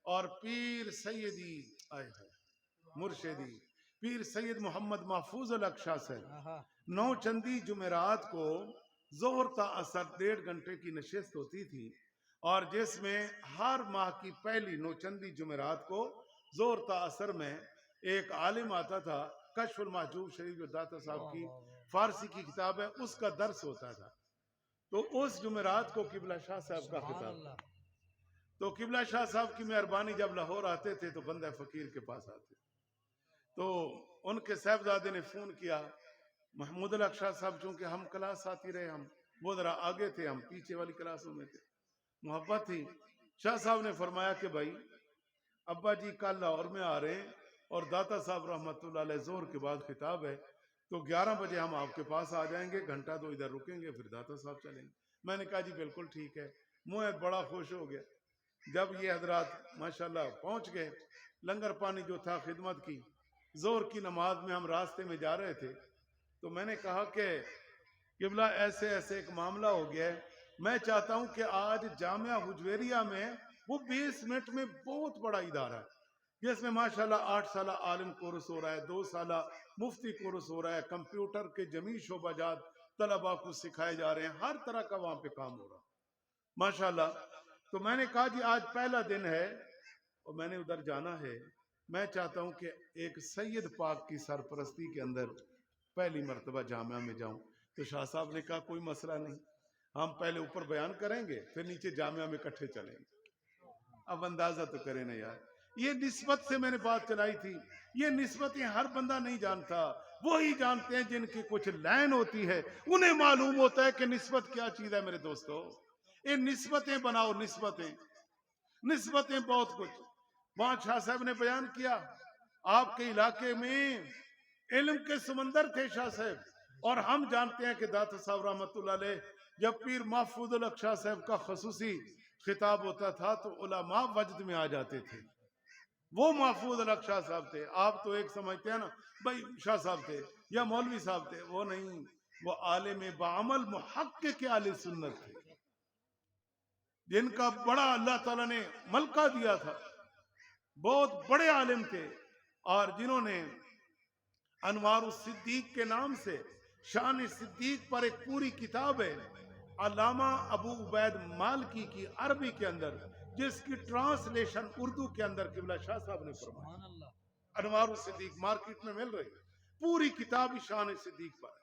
Speaker 1: اور پیر سیدی آئے ہے مرشدی پیر سید محمد محفوظ الحق شاہ صاحب، 9 چندی جمعرات کو ظہر تا اثر 1.5 گھنٹے کی نشست ہوتی تھی، اور جس میں ہر ماہ کی پہلی 9 چندی جمعرات کو ظہر تا اثر میں ایک عالم آتا تھا، کشف المحجوب شریف جو داتا صاحب کی فارسی کی کتاب ہے، اس کا درس ہوتا تھا۔ تو اس جمعرات کو قبلہ شاہ صاحب کا
Speaker 2: سبحان
Speaker 1: خطاب،
Speaker 2: اللہ،
Speaker 1: تو قبلہ شاہ صاحب کی مہربانی، جب لاہور آتے تھے تو بندہ فقیر کے پاس آتے، تو ان کے صاحبزادے نے فون کیا، محمود الحق شاہ صاحب، چونکہ ہم کلاس ساتھی رہے، ہم وہ ذرا آگے تھے، ہم پیچھے والی کلاسوں میں تھے، محبت تھی۔ شاہ صاحب نے فرمایا کہ بھائی ابا جی کل لاہور میں آ رہے ہیں، اور داتا صاحب رحمۃ اللہ علیہ ظہر کے بعد خطاب ہے، تو 11 بجے ہم آپ کے پاس آ جائیں گے، گھنٹہ تو ادھر رکیں گے، پھر داتا صاحب چلیں گے۔ میں نے کہا جی بالکل ٹھیک ہے، میں بڑا خوش ہو گیا جب یہ حضرات ماشاءاللہ پہنچ گئے۔ لنگر پانی جو تھا خدمت کی، ظہر کی نماز میں ہم راستے میں جا رہے تھے، تو میں نے کہا کہ قبلہ ایسے ایسے ایک معاملہ ہو گیا ہے، میں چاہتا ہوں کہ آج جامعہ حجویریہ میں وہ 20 منٹ میں بہت بڑا ادارہ ہے، جس میں ماشاءاللہ 8 سالہ عالم کورس ہو رہا ہے، 2 سالہ مفتی کورس ہو رہا ہے، کمپیوٹر کے جمیع شعبہ جات طلباء کو سکھائے جا رہے ہیں، ہر طرح کا وہاں پہ کام ہو رہا ماشاءاللہ۔ تو میں نے کہا جی آج پہلا دن ہے اور میں نے ادھر جانا ہے، میں چاہتا ہوں کہ ایک سید پاک کی سرپرستی کے اندر پہلی مرتبہ جامعہ میں جاؤں۔ تو شاہ صاحب نے کہا کوئی مسئلہ نہیں، ہم پہلے اوپر بیان کریں گے، پھر نیچے جامعہ میں اکٹھے چلیں گے۔ اب اندازہ تو کریں نا یار، یہ نسبت سے میں نے بات چلائی تھی، یہ نسبتیں ہر بندہ نہیں جانتا، وہی جانتے ہیں جن کی کچھ لائن ہوتی ہے، انہیں معلوم ہوتا ہے کہ نسبت کیا چیز ہے۔ میرے دوستو، یہ نسبتیں بناؤ، نسبتیں بہت کچھ۔ وہاں شاہ صاحب نے بیان کیا، آپ کے علاقے میں علم کے سمندر تھے شاہ صاحب، اور ہم جانتے ہیں کہ داتا صاحب رحمۃ اللہ علیہ جب پیر محفوظ الحق شاہ صاحب کا خصوصی خطاب ہوتا تھا تو علماء وجد میں آ جاتے تھے۔ وہ محفوظ الحق شاہ صاحب تھے، آپ تو ایک سمجھتے ہیں نا بھائی شاہ صاحب تھے یا مولوی صاحب تھے، وہ نہیں، وہ عالم بعمل محقق اہل سنت تھے، جن کا بڑا اللہ تعالیٰ نے ملکہ دیا تھا، بہت بڑے عالم تھے، اور جنہوں نے انوار الصدیق کے نام سے شان صدیق پر ایک پوری کتاب ہے علامہ ابو عبید مالکی کی عربی کے اندر، جس کی ٹرانسلیشن اردو کے اندر قبلہ شاہ صاحب نے فرمایا۔
Speaker 2: سبحان اللہ،
Speaker 1: انوار الصدیق مارکیٹ میں مل رہی ہے، پوری کتاب شان صدیق پر ہے،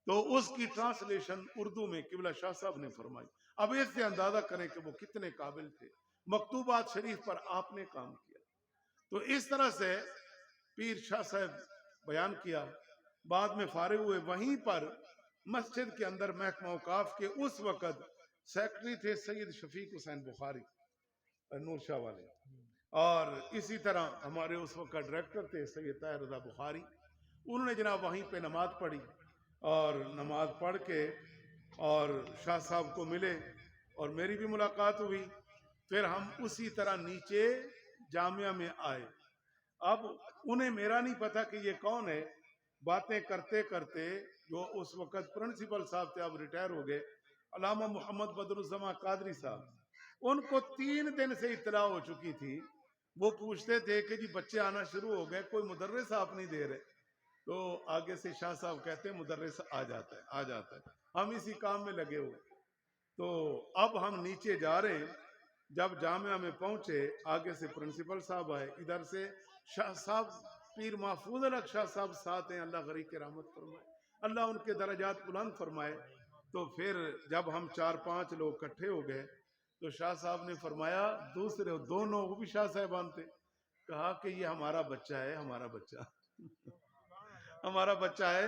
Speaker 1: تو اس کی ٹرانسلیشن اردو میں قبلہ شاہ صاحب نے فرمائی۔ اب اس سے اندازہ کریں کہ وہ کتنے قابل تھے، مکتوبات شریف پر آپ نے کام کیا۔ تو اس طرح سے پیر شاہ صاحب بیان کیا، بعد میں فارغ ہوئے، وہیں پر مسجد کے اندر محکمہ اوقاف کے اس وقت سیکرٹری تھے سید شفیق حسین بخاری نور شاہ والے، اور اسی طرح ہمارے اس وقت ڈائریکٹر تھے سید طاہر رضا بخاری۔ انہوں نے جناب وہیں پہ نماز پڑھی، اور نماز پڑھ کے اور شاہ صاحب کو ملے اور میری بھی ملاقات ہوئی، پھر ہم اسی طرح نیچے جامعہ میں آئے۔ اب انہیں میرا نہیں پتا کہ یہ کون ہے، باتیں کرتے کرتے جو اس وقت پرنسپل صاحب تھے، اب ریٹائر ہو گئے، علامہ محمد بدر الزماں قادری صاحب، ان کو 3 دن سے اطلاع ہو چکی تھی، وہ پوچھتے تھے کہ جی بچے آنا شروع ہو گئے، کوئی مدرس آپ نہیں دے رہے، تو آگے سے شاہ صاحب کہتے ہیں مدرس آ جاتا ہے، ہم اسی کام میں لگے ہوئے۔ تو اب ہم نیچے جا رہے ہیں، جب جامعہ میں پہنچے آگے سے پرنسپل صاحب آئے، ادھر سے شاہ صاحب پیر محفوظ الحق شاہ صاحب ساتھ ہیں، اللہ غریق کے رحمت فرمائے، اللہ ان کے درجات بلند فرمائے۔ تو پھر جب ہم 4-5 لوگ اکٹھے ہو گئے تو شاہ صاحب نے فرمایا، دوسرے دونوں وہ بھی شاہ صاحبان تھے، کہا کہ یہ ہمارا بچہ ہے، ہمارا بچہ ہمارا بچہ ہے،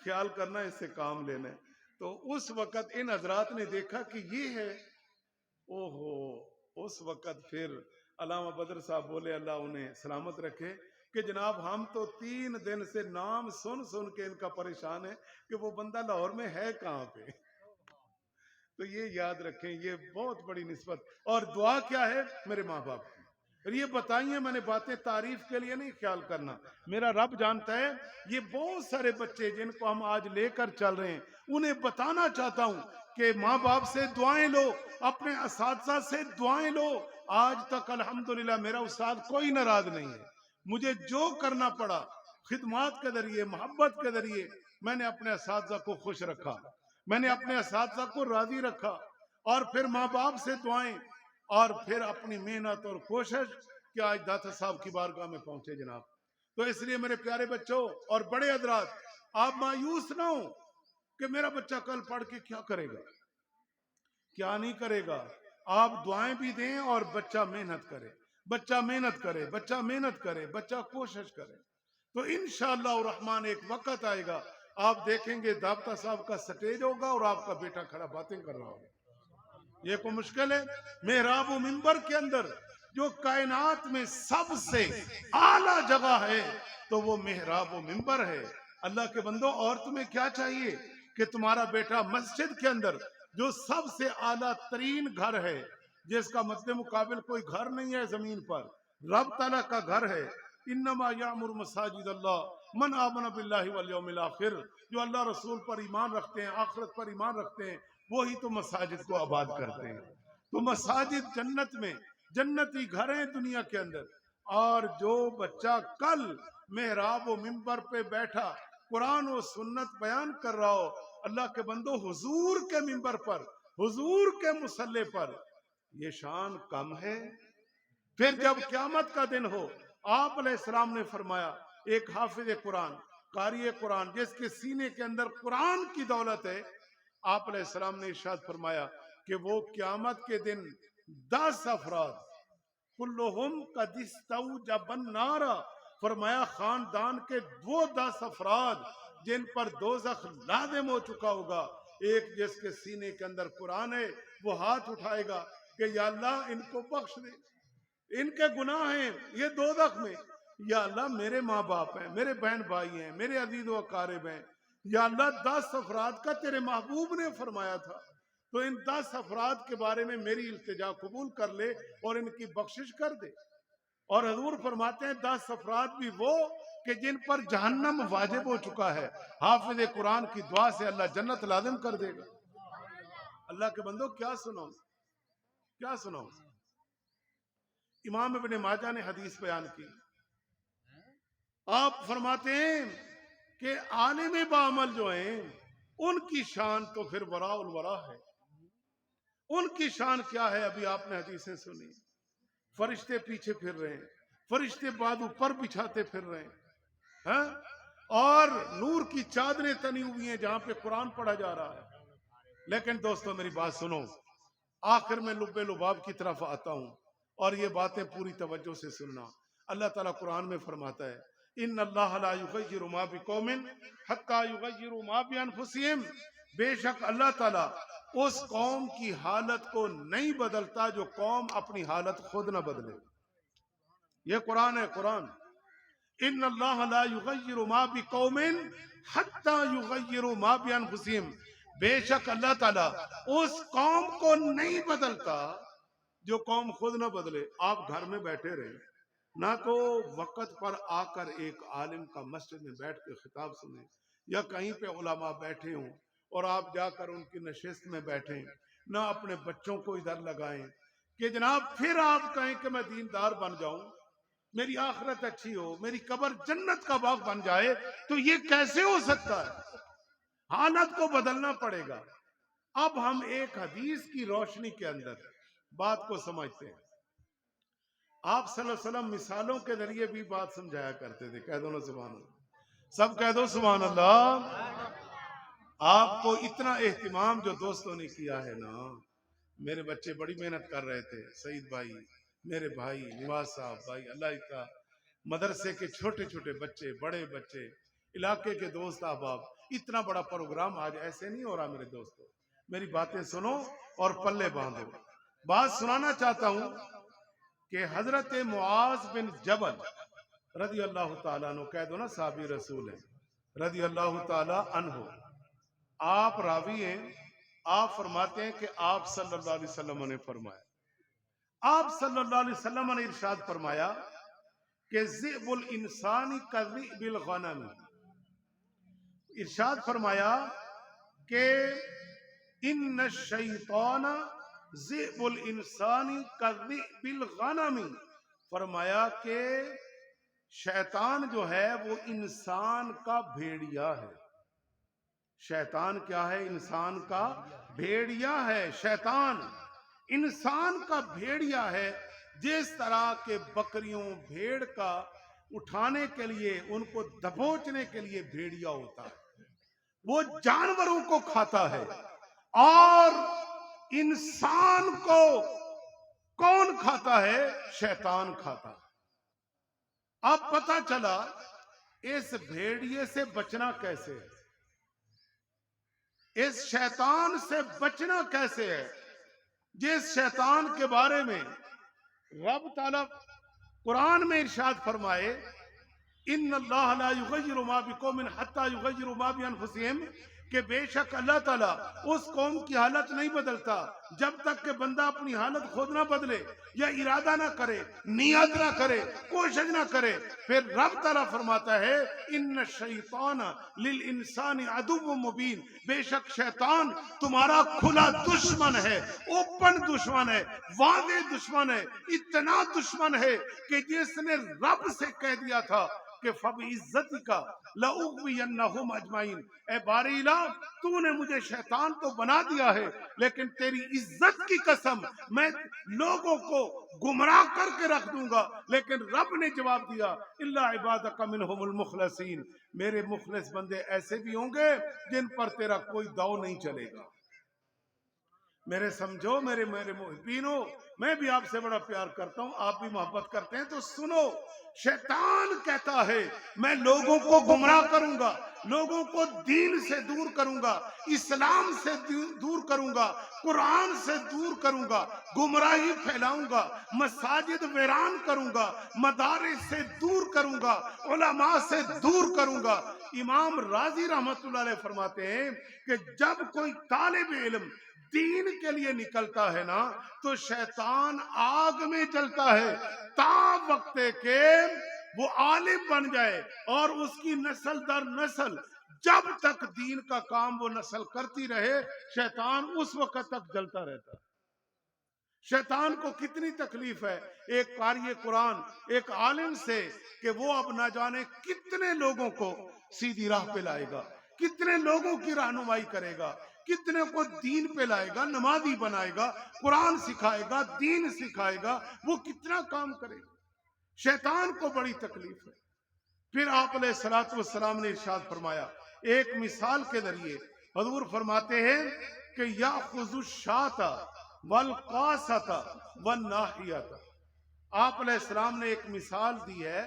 Speaker 1: خیال کرنا، اس سے کام لینا ہے۔ تو اس وقت ان حضرات نے دیکھا کہ یہ ہے، اس وقت پھر علامہ بدر صاحب بولے، اللہ انہیں سلامت رکھے، کہ جناب ہم تو 3 دن سے نام سن کے ان کا پریشان ہے کہ وہ بندہ لاہور میں ہے کہاں پہ۔ تو یہ یاد رکھیں، یہ بہت بڑی نسبت، اور دعا کیا ہے میرے ماں باپ کی، اور یہ بتائیے، میں نے باتیں تعریف کے لیے نہیں، خیال کرنا، میرا رب جانتا ہے۔ یہ بہت سارے بچے جن کو ہم آج لے کر چل رہے ہیں، انہیں بتانا چاہتا ہوں کہ ماں باپ سے دعائیں لو، اپنے اساتذہ سے دعائیں لو۔ آج تک الحمدللہ میرا استاد کوئی ناراض نہیں ہے، مجھے جو کرنا پڑا خدمات کے ذریعے، محبت کے ذریعے، میں نے اپنے اساتذہ کو خوش رکھا، میں نے اپنے اساتذہ کو راضی رکھا، اور پھر ماں باپ سے دعائیں، اور پھر اپنی محنت اور کوشش کہ آج داتا صاحب کی بارگاہ میں پہنچے جناب۔ تو اس لیے میرے پیارے بچوں اور بڑے حضرات، آپ مایوس نہ ہو کہ میرا بچہ کل پڑھ کے کیا کرے گا، کیا نہیں کرے گا۔ آپ دعائیں بھی دیں اور بچہ محنت کرے، بچہ محنت کرے، بچہ محنت کرے، بچہ کوشش کرے، تو انشاءاللہ الرحمن ایک وقت آئے گا، آپ دیکھیں گے دابتا صاحب کا سٹیج ہوگا اور آپ کا بیٹا کھڑا باتیں کر رہا ہوگا۔ یہ کوئی مشکل ہے؟ محراب و منبر کے اندر جو کائنات میں سب سے اعلیٰ جگہ ہے تو وہ محراب و منبر ہے۔ اللہ کے بندو، اور تمہیں کیا چاہیے کہ تمہارا بیٹا مسجد کے اندر جو سب سے اعلیٰ ترین گھر ہے، جس کا مد مقابل کوئی گھر نہیں ہے زمین پر، رب تعالیٰ کا گھر ہے، انما یعمر مساجد اللہ من آمن باللہ والیوم الاخر، جو اللہ رسول پر ایمان رکھتے ہیں، آخرت پر ایمان رکھتے ہیں، وہی تو مساجد کو آباد کرتے ہیں۔ تو مساجد جنت میں، جنتی گھر ہیں دنیا کے اندر، اور جو بچہ کل محراب و منبر پہ بیٹھا قرآن و سنت بیان کر رہا ہو، اللہ کے بندو حضور کے منبر پر، حضور کے مصلی پر، یہ شان کم ہے؟ پھر جب قیامت کا دن ہو، آپ علیہ السلام نے فرمایا، ایک حافظ قرآن، قاری قرآن، جس کے سینے کے اندر قرآن کی دولت ہے، آپ علیہ السلام نے ارشاد فرمایا کہ وہ قیامت کے دن 10 افراد، کلہم قد استوجب النار، فرمایا خاندان کے وہ 10 افراد جن پر دوزخ لازم ہو چکا ہوگا، ایک جس کے سینے کے اندر قرآن ہے، وہ ہاتھ اٹھائے گا کہ یا اللہ ان کو بخش دے، ان کے گناہ ہیں، یہ دوزخ میں، یا اللہ میرے ماں باپ ہیں، میرے بہن بھائی ہیں، میرے عزیز و اقارب ہیں، یا اللہ 10 افراد کا تیرے محبوب نے فرمایا تھا، تو ان 10 افراد کے بارے میں میری التجا قبول کر لے اور ان کی بخشش کر دے۔ اور حضور فرماتے ہیں 10 افراد بھی وہ کہ جن پر جہنم واجب ہو چکا ہے، حافظ قرآن کی دعا سے اللہ جنت لازم کر دے گا۔ اللہ کے بندو کیا سناؤں، کیا سناؤں۔ امام ابن ماجہ نے حدیث بیان کی، آپ فرماتے ہیں کہ عالم بعمل جو ہیں ان کی شان تو پھر وراء الورا ہے۔ ان کی شان کیا ہے؟ ابھی آپ نے حدیثیں سنی، فرشتے پیچھے پھر رہے ہیں، فرشتے بعد اوپر بچھاتے پھر رہے ہیں، ہاں؟ اور نور کی چادریں تنی ہوئی ہیں جہاں پہ قرآن پڑھا جا رہا ہے۔ لیکن دوستو میری بات سنو، آخر میں لب لباب کی طرف آتا ہوں، اور یہ باتیں پوری توجہ سے سننا۔ اللہ تعالیٰ قرآن میں فرماتا ہے، ان اللہ لا یغیر ما بقوم حتی یغیروا ما بانفسہم، بے شک اللہ تعالیٰ اس قوم کی حالت کو نہیں بدلتا جو قوم اپنی حالت خود نہ بدلے۔ یہ قرآن ہے، قرآن۔ ان اللہ لا یغیر ما بقوم حتی یغیروا ما بانفسہم، بے شک اللہ تعالیٰ اس قوم کو نہیں بدلتا جو قوم خود نہ بدلے۔ آپ گھر میں بیٹھے رہیں، نہ تو وقت پر آ کر ایک عالم کا مسجد میں بیٹھ کے خطاب سنیں، یا کہیں پہ علماء بیٹھے ہوں اور آپ جا کر ان کی نشست میں بیٹھیں، نہ اپنے بچوں کو ادھر لگائیں کہ جناب پھر آپ کہیں کہ میں دیندار بن جاؤں، میری آخرت اچھی ہو، میری قبر جنت کا باغ بن جائے، تو یہ کیسے ہو سکتا ہے؟ حالت کو بدلنا پڑے گا۔ اب ہم ایک حدیث کی روشنی کے اندر بات کو سمجھتے ہیں. آپ صلی اللہ علیہ وسلم مثالوں کے ذریعے بھی بات سمجھایا کرتے تھے. کہہ دو نا سبحان اللہ. سب کہہ دو سبحان اللہ. آپ کو اتنا اہتمام جو دوستوں نے کیا ہے نا. میرے بچے بڑی محنت کر رہے تھے. سعید بھائی، میرے بھائی نواز صاحب بھائی، اللہ کا مدرسے کے چھوٹے چھوٹے بچے، بڑے بچے، علاقے کے دوست احباب. اتنا بڑا پروگرام آج ایسے نہیں ہو رہا. میرے دوستوں، میری باتیں سنو اور پلے باندھو. بات سنانا چاہتا ہوں کہ حضرت معاذ بن جبل رضی اللہ تعالیٰ عنہ، کہہ دو نا صحابی رسول ہیں، رضی اللہ تعالیٰ عنہ. آپ راوی ہیں. آپ فرماتے ہیں کہ آپ صلی اللہ علیہ وسلم نے فرمایا، آپ صلی اللہ علیہ وسلم نے ارشاد فرمایا کہ ذئب الانسانی کذئب الغنم. ارشاد فرمایا کہ ان الشیطان ذئب الانسانی کذئب الغنم. فرمایا کہ شیطان جو ہے وہ انسان کا بھیڑیا ہے. شیطان کیا ہے؟ انسان کا بھیڑیا ہے. شیطان انسان کا بھیڑیا ہے. جس طرح کے بکریوں بھیڑ کا اٹھانے کے لیے، ان کو دبوچنے کے لیے بھیڑیا ہوتا ہے، وہ جانوروں کو کھاتا ہے. اور انسان کو کون کھاتا ہے؟ شیطان کھاتا ہے. اب پتہ چلا اس بھیڑیے سے بچنا کیسے ہے، اس شیطان سے بچنا کیسے ہے. جس شیطان کے بارے میں رب تعالیٰ قرآن میں ارشاد فرمائے ان اللہ لا یغیر ما بقوم حتی یغیروا ما بانفسہم، کہ بے شک اللہ تعالیٰ اس قوم کی حالت نہیں بدلتا جب تک کہ بندہ اپنی حالت خود نہ بدلے، یا ارادہ نہ کرے، نیت نہ کرے، کوشش نہ کرے. پھر رب تعالیٰ فرماتا ہے ان الشیطان للانسان عدو مبین، بے شک شیطان تمہارا کھلا دشمن ہے، اوپن دشمن ہے، واضح دشمن ہے. اتنا دشمن ہے کہ جس نے رب سے کہہ دیا تھا کہ فَبِعِزَّتِكَ لَأُغْوِيَنَّهُمْ أَجْمَعِينَ، اے باری الہ تو نے مجھے شیطان تو بنا دیا ہے، لیکن تیری عزت کی قسم میں لوگوں کو گمراہ کر کے رکھ دوں گا. لیکن رب نے جواب دیا الا عبادک منہم المخلصین، میرے مخلص بندے ایسے بھی ہوں گے جن پر تیرا کوئی داؤ نہیں چلے گا. میرے سمجھو، میرے محبینوں، میں بھی آپ سے بڑا پیار کرتا ہوں، آپ بھی محبت کرتے ہیں، تو سنو. شیطان کہتا ہے میں لوگوں کو گمراہ کروں گا، لوگوں کو دین سے دور کروں گا، اسلام سے دور کروں گا، قرآن سے دور کروں گا، گمراہی پھیلاؤں گا، مساجد ویران کروں گا، مدارس سے دور کروں گا، علماء سے دور کروں گا. امام راضی رحمت اللہ علیہ فرماتے ہیں کہ جب کوئی طالب علم دین کے لیے نکلتا ہے نا تو شیطان آگ میں جلتا ہے تا وقت کہ وہ عالم بن جائے، اور اس کی نسل در نسل جب تک دین کا کام وہ نسل کرتی رہے، شیطان اس وقت تک جلتا رہتا. شیطان کو کتنی تکلیف ہے ایک قاری قرآن، ایک عالم سے، کہ وہ اب نہ جانے کتنے لوگوں کو سیدھی راہ پہ لائے گا، کتنے لوگوں کی رہنمائی کرے گا، کتنے کو دین پہ لائے گا، نمازی بنائے گا، قرآن سکھائے گا، دین سکھائے گا. وہ کتنا کام کرے گا. شیطان کو بڑی تکلیف ہے. پھر آپ علیہ الصلوۃ والسلام نے ارشاد فرمایا ایک مثال کے ذریعے. حضور فرماتے ہیں کہ یاخذ الشاۃ والقاصۃ والناحیۃ. آپ علیہ السلام نے ایک مثال دی ہے،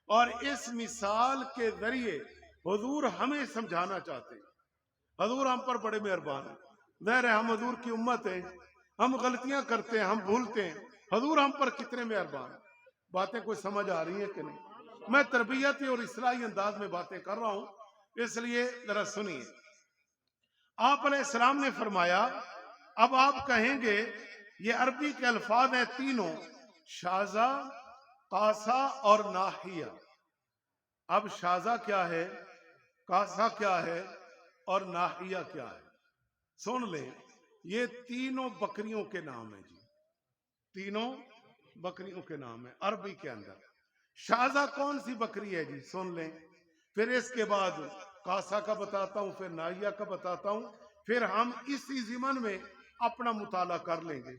Speaker 1: اور اس مثال کے ذریعے حضور ہمیں سمجھانا چاہتے ہیں. حضور ہم پر بڑے مہربان ہیں. ظاہر ہے ہم حضور کی امت ہیں، ہم غلطیاں کرتے ہیں، ہم بھولتے ہیں. حضور ہم پر کتنے مہربان ہیں. باتیں کوئی سمجھ آ رہی ہیں کہ نہیں؟ میں تربیتی اور اصلاحی انداز میں باتیں کر رہا ہوں، اس لیے ذرا سنیے. آپ علیہ السلام نے فرمایا، اب آپ کہیں گے یہ عربی کے الفاظ ہیں تینوں، شازہ، قاصہ اور ناحیہ. اب شازہ کیا ہے، قاصہ کیا ہے اور ناحیہ کیا ہے؟ سن لیں، یہ تینوں بکریوں کے نام ہیں جی، تینوں بکریوں کے نام ہیں عربی کے اندر. شازہ کون سی بکری ہے جی؟ سن لیں. پھر اس کے بعد قاصہ کا بتاتا ہوں، پھر ناحیہ کا بتاتا ہوں، پھر ہم اسی ضمن میں اپنا مطالعہ کر لیں گے.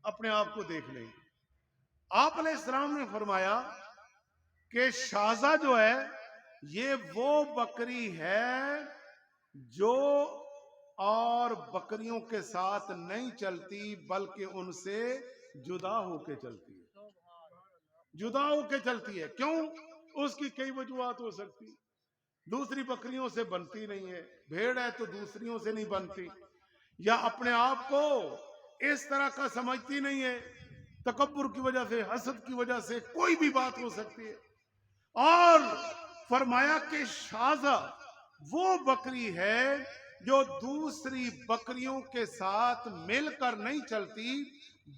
Speaker 1: اپنے آپ کو دیکھ لیں گے. آپ علیہ السلام نے فرمایا کہ شازہ جو ہے یہ وہ بکری ہے جو اور بکریوں کے ساتھ نہیں چلتی بلکہ ان سے جدا ہو کے چلتی ہے. جدا ہو کے چلتی ہے. کیوں؟ اس کی کئی وجوہات ہو سکتی. دوسری بکریوں سے بنتی نہیں ہے. بھیڑ ہے تو دوسریوں سے نہیں بنتی, یا اپنے آپ کو اس طرح کا سمجھتی نہیں ہے, تکبر کی وجہ سے, حسد کی وجہ سے, کوئی بھی بات ہو سکتی ہے. اور فرمایا کہ شازہ وہ بکری ہے جو دوسری بکریوں کے ساتھ مل کر نہیں چلتی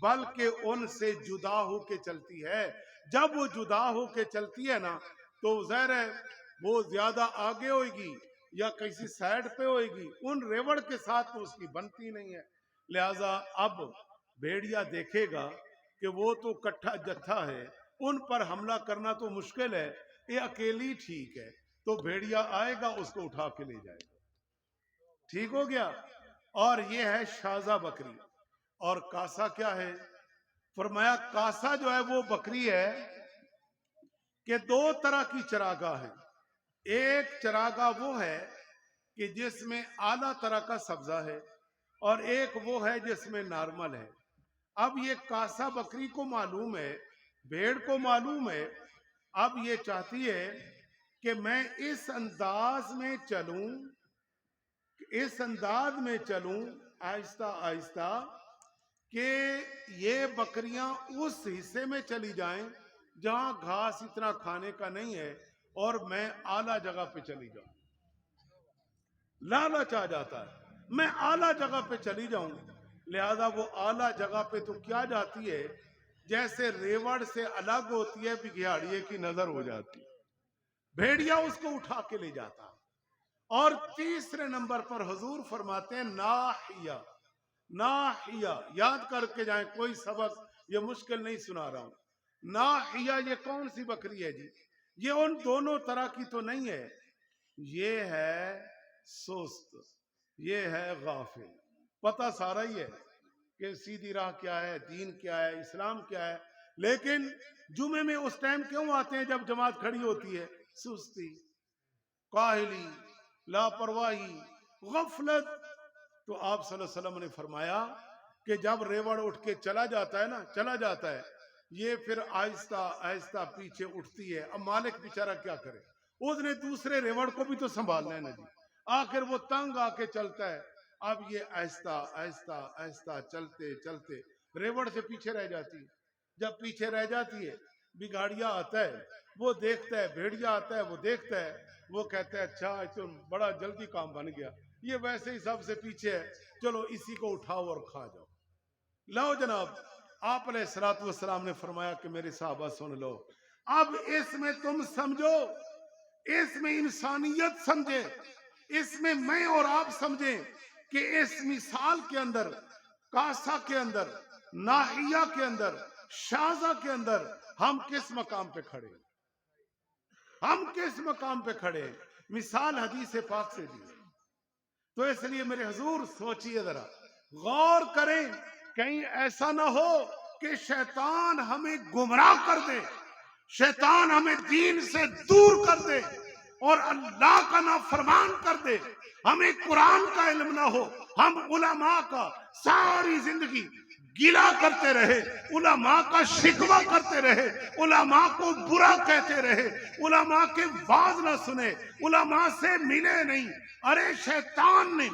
Speaker 1: بلکہ ان سے جدا ہو کے چلتی ہے. جب وہ جدا ہو کے چلتی ہے نا تو ظاہر ہے وہ زیادہ آگے ہوئے گی یا کسی سائڈ پہ ہوئے گی, ان ریوڑ کے ساتھ تو اس کی بنتی نہیں ہے. لہذا اب بھیڑیا دیکھے گا کہ وہ تو کٹھا جتھا ہے, ان پر حملہ کرنا تو مشکل ہے, یہ اکیلی ٹھیک ہے, تو بھیڑیا آئے گا اس کو اٹھا کے لے جائے گا. ٹھیک ہو گیا. اور یہ ہے شازہ بکری. اور کاسا کیا ہے؟ فرمایا کاسا جو ہے وہ بکری ہے کہ دو طرح کی چراگاہ ہے. ایک چراگاہ وہ ہے کہ جس میں اعلیٰ طرح کا سبزہ ہے, اور ایک وہ ہے جس میں نارمل ہے. اب یہ کاسا بکری کو معلوم ہے, بھیڑ کو معلوم ہے, اب یہ چاہتی ہے کہ میں اس انداز میں چلوں, اس انداز میں چلوں آہستہ آہستہ کہ یہ بکریاں اس حصے میں چلی جائیں جہاں گھاس اتنا کھانے کا نہیں ہے, اور میں اعلیٰ جگہ پہ چلی جاؤں. لالچ آ جاتا ہے, میں اعلیٰ جگہ پہ چلی جاؤں. لہذا وہ اعلیٰ جگہ پہ تو کیا جاتی ہے, جیسے ریوڑ سے الگ ہوتی ہے بگھیاڑیے کی نظر ہو جاتی. بھیڑیا اس کو اٹھا کے لے جاتا. اور تیسرے نمبر پر حضور فرماتے ہیں ناحیہ. ناحیہ یاد کر کے جائیں, کوئی سبق یہ مشکل نہیں سنا رہا ہوں. ناحیہ یہ کون سی بکری ہے جی؟ یہ ان دونوں طرح کی تو نہیں ہے, یہ ہے سست, یہ ہے غافل. پتہ سارا ہی ہے کہ سیدھی راہ کیا ہے, دین کیا ہے, اسلام کیا ہے, لیکن جمعے میں اس ٹائم کیوں آتے ہیں جب جماعت کھڑی ہوتی ہے؟ سستی, کاہلی, لاپرواہی, غفلت. تو آپ صلی اللہ علیہ وسلم نے فرمایا کہ جب ریوڑ اٹھ کے چلا جاتا ہے نا, چلا جاتا ہے, یہ پھر آہستہ آہستہ پیچھے اٹھتی ہے. اب مالک بیچارہ کیا کرے, اس نے دوسرے ریوڑ کو بھی تو سنبھالنا ہے نا جی. آخر وہ تنگ آ کے چلتا ہے. اب یہ آہستہ آہستہ آہستہ چلتے چلتے ریوڑ سے پیچھے رہ جاتی. جب پیچھے رہ جاتی ہے, بگاڑیا آتا ہے, وہ دیکھتا ہے, بھیڑیا آتا ہے, وہ دیکھتا ہے, وہ کہتا ہے اچھا تو بڑا جلدی کام بن گیا, یہ ویسے ہی سب سے پیچھے ہے, چلو اسی کو اٹھاؤ اور کھا جاؤ. لو جناب, آپ علیہ الصلوۃ والسلام نے فرمایا کہ میرے صحابہ سن لو, اب اس میں تم سمجھو, اس میں انسانیت سمجھے, اس میں اور آپ سمجھیں کہ اس مثال کے اندر, کاسا کے اندر, ناحیہ کے اندر, شازہ کے اندر ہم کس مقام پہ کھڑے ہیں, ہم کس مقام پہ کھڑے ہیں. مثال حدیث پاک سے دی. تو اس لیے میرے حضور سوچئے ذرا, غور کریں, کہیں ایسا نہ ہو کہ شیطان ہمیں گمراہ کر دے, شیطان ہمیں دین سے دور کر دے اور اللہ کا نافرمان کر دے. ہمیں قرآن کا علم نہ ہو, ہم علماء کا ساری زندگی گلا کرتے رہے, علماء کا شکوہ کرتے رہے, علماء کو برا کہتے رہے, علماء کے واز نہ سنے, علماء سے ملے نہیں. ارے شیطان نے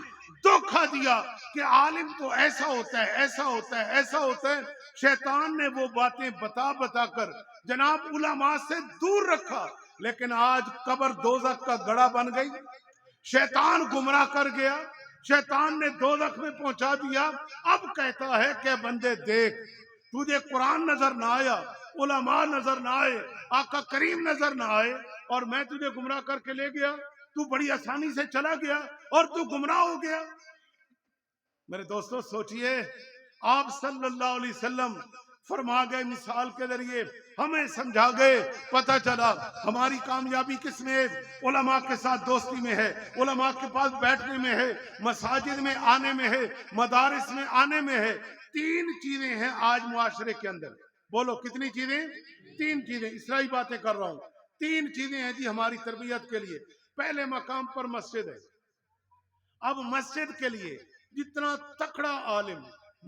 Speaker 1: دھوکہ دیا کہ عالم تو ایسا ہوتا ہے, ایسا ہوتا ہے, ایسا ہوتا ہے. شیطان نے وہ باتیں بتا بتا کر جناب علماء سے دور رکھا, لیکن آج قبر دوزخ کا گڑھا بن گئی. شیطان گمراہ کر گیا, شیطان نے دوزخ میں پہنچا دیا. اب کہتا ہے کہ بندے دیکھ, تجھے قرآن نظر نہ آیا, علماء نظر نہ آئے, آقا کریم نظر نہ آئے, اور میں تجھے گمراہ کر کے لے گیا, تو بڑی آسانی سے چلا گیا اور تو گمراہ ہو گیا. میرے دوستو سوچئے, آپ صلی اللہ علیہ وسلم فرما گئے, مثال کے ذریعے ہمیں سمجھا گئے, پتہ چلا ہماری کامیابی کس میں ہے, علماء کے ساتھ دوستی میں ہے, علماء کے پاس بیٹھنے میں ہے, مساجد میں آنے میں ہے, مدارس میں آنے میں ہے. تین چیزیں ہیں آج معاشرے کے اندر. بولو کتنی چیزیں؟ تین چیزیں. اسرائیلی باتیں کر رہا ہوں. تین چیزیں ہیں جی ہماری تربیت کے لیے. پہلے مقام پر مسجد ہے. اب مسجد کے لیے جتنا تکڑا عالم،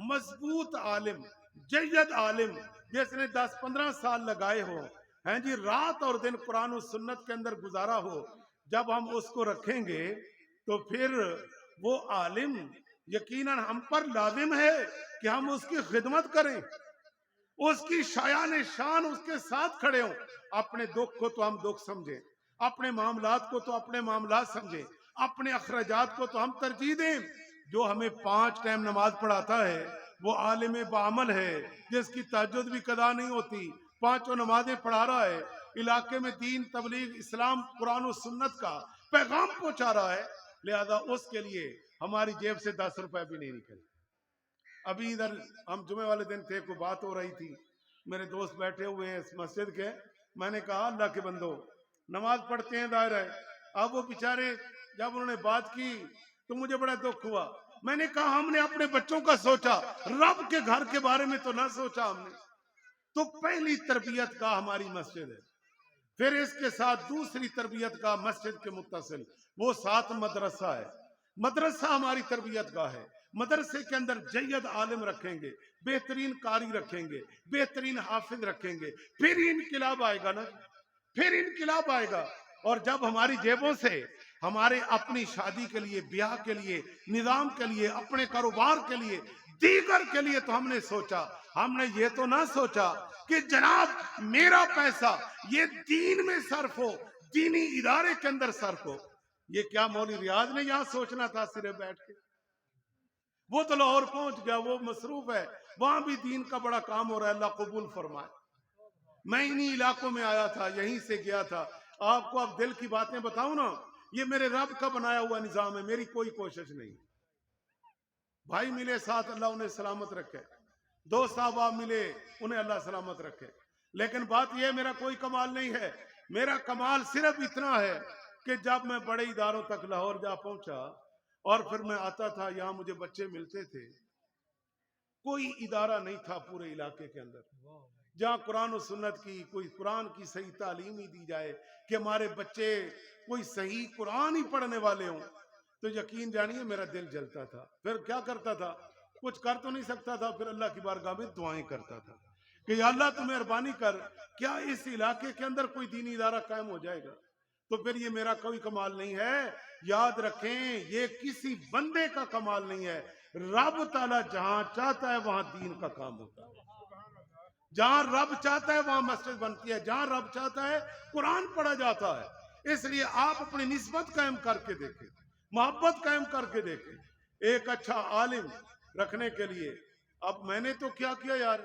Speaker 1: مضبوط عالم، جید عالم جس نے 10-15 سال لگائے ہو ہیں جی، رات اور دن قرآن و سنت کے اندر گزارا ہو، جب ہم اس کو رکھیں گے تو پھر وہ عالم یقیناً ہم پر لازم ہے کہ ہم اس کی خدمت کریں، اس کی شایان شان اس کے ساتھ کھڑے ہوں. اپنے دکھ کو تو ہم دکھ سمجھیں، اپنے معاملات کو تو اپنے معاملات سمجھیں، اپنے اخراجات کو تو ہم ترجیح دیں. جو ہمیں 5 ٹائم نماز پڑھاتا ہے وہ عالم بعمل ہے، جس کی تہجد بھی قضا نہیں ہوتی، 5 نمازیں پڑھا رہا ہے، علاقے میں دین، تبلیغ، اسلام، قرآن و سنت کا پیغام پہنچا رہا ہے. لہذا اس کے لیے ہماری جیب سے 10 روپے بھی نہیں نکلے. ابھی ادھر ہم جمعے والے دن تھے، کوئی بات ہو رہی تھی، میرے دوست بیٹھے ہوئے ہیں اس مسجد کے. میں نے کہا اللہ کے بندو نماز پڑھتے ہیں ظاہر ہے. اب وہ بیچارے جب انہوں نے بات کی تو مجھے بڑا دکھ ہوا. میں نے کہا ہم نے اپنے بچوں کا سوچا، رب کے گھر کے بارے میں تو نہ سوچا ہم نے. تو پہلی تربیت کا ہماری مسجد ہے. پھر اس کے ساتھ دوسری تربیت کا مسجد کے متصل وہ ساتھ مدرسہ ہے. مدرسہ ہماری تربیت کا ہے. مدرسے کے اندر جید عالم رکھیں گے، بہترین قاری رکھیں گے، بہترین حافظ رکھیں گے، پھر انقلاب آئے گا نا، پھر انقلاب آئے گا. اور جب ہماری جیبوں سے ہمارے اپنی شادی کے لیے، بیاہ کے لیے، نظام کے لیے، اپنے کاروبار کے لیے، دیگر کے لیے تو ہم نے سوچا، ہم نے یہ تو نہ سوچا کہ جناب میرا پیسہ یہ دین میں صرف ہو، دینی ادارے کے اندر صرف ہو. یہ کیا مولوی ریاض نے یہاں سوچنا تھا صرف بیٹھ کے؟ وہ تو لاہور پہنچ گیا، وہ مصروف ہے، وہاں بھی دین کا بڑا کام ہو رہا ہے. اللہ قبول فرمائے. میں انہی علاقوں میں آیا تھا، یہیں سے گیا تھا. آپ کو اب دل کی باتیں بتاؤں نا، یہ میرے رب کا بنایا ہوا نظام ہے، میری کوئی کوشش نہیں. بھائی ملے ساتھ، اللہ انہیں سلامت رکھے. دوست احباب ملے، انہیں اللہ سلامت رکھے. لیکن بات یہ میرا کوئی کمال نہیں ہے. میرا کمال صرف اتنا ہے کہ جب میں بڑے اداروں تک لاہور جا پہنچا اور پھر میں آتا تھا، یہاں مجھے بچے ملتے تھے. کوئی ادارہ نہیں تھا پورے علاقے کے اندر جہاں قرآن و سنت کی، کوئی قرآن کی صحیح تعلیم ہی دی جائے کہ ہمارے بچے کوئی صحیح قرآن ہی پڑھنے والے ہوں. تو یقین جانیے میرا دل جلتا تھا. پھر کیا کرتا تھا؟ کچھ کر تو نہیں سکتا تھا، پھر اللہ کی بارگاہ میں دعائیں کرتا تھا کہ یا اللہ تو مہربانی کر، کیا اس علاقے کے اندر کوئی دینی ادارہ قائم ہو جائے گا. تو پھر یہ میرا کوئی کمال نہیں ہے. یاد رکھیں یہ کسی بندے کا کمال نہیں ہے. رب تعالیٰ جہاں چاہتا ہے وہاں دین کا کام ہوتا ہے. جہاں رب چاہتا ہے وہاں مسجد بنتی ہے، جہاں رب چاہتا ہے قرآن پڑھا جاتا ہے. اس لیے آپ اپنی نسبت قائم کر کے دیکھیں، محبت قائم کر کے دیکھیں. ایک اچھا عالم رکھنے کے لیے اب میں نے تو کیا کیا یار،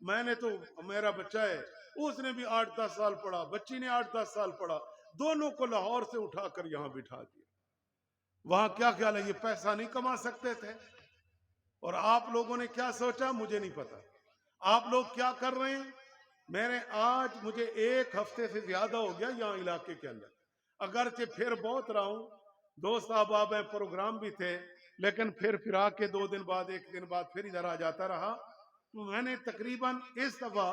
Speaker 1: میں نے تو، میرا بچہ ہے اس نے بھی 8-10 سال پڑھا، بچی نے 8-10 سال پڑھا، دونوں کو لاہور سے اٹھا کر یہاں بٹھا دیا. وہاں کیا خیال ہے یہ پیسہ نہیں کما سکتے تھے؟ اور آپ لوگوں نے کیا سوچا مجھے نہیں پتا. آپ لوگ کیا کر رہے ہیں؟ مجھے 1 ہفتے سے زیادہ ہو گیا یہاں علاقے کے اندر، اگرچہ پھر بہت رہا ہوں، دوست احباب ہیں، پروگرام بھی تھے، لیکن پھر آ کے 2 دن بعد 1 دن بعد پھر ادھر آ جاتا رہا. تو میں نے تقریباً اس دفعہ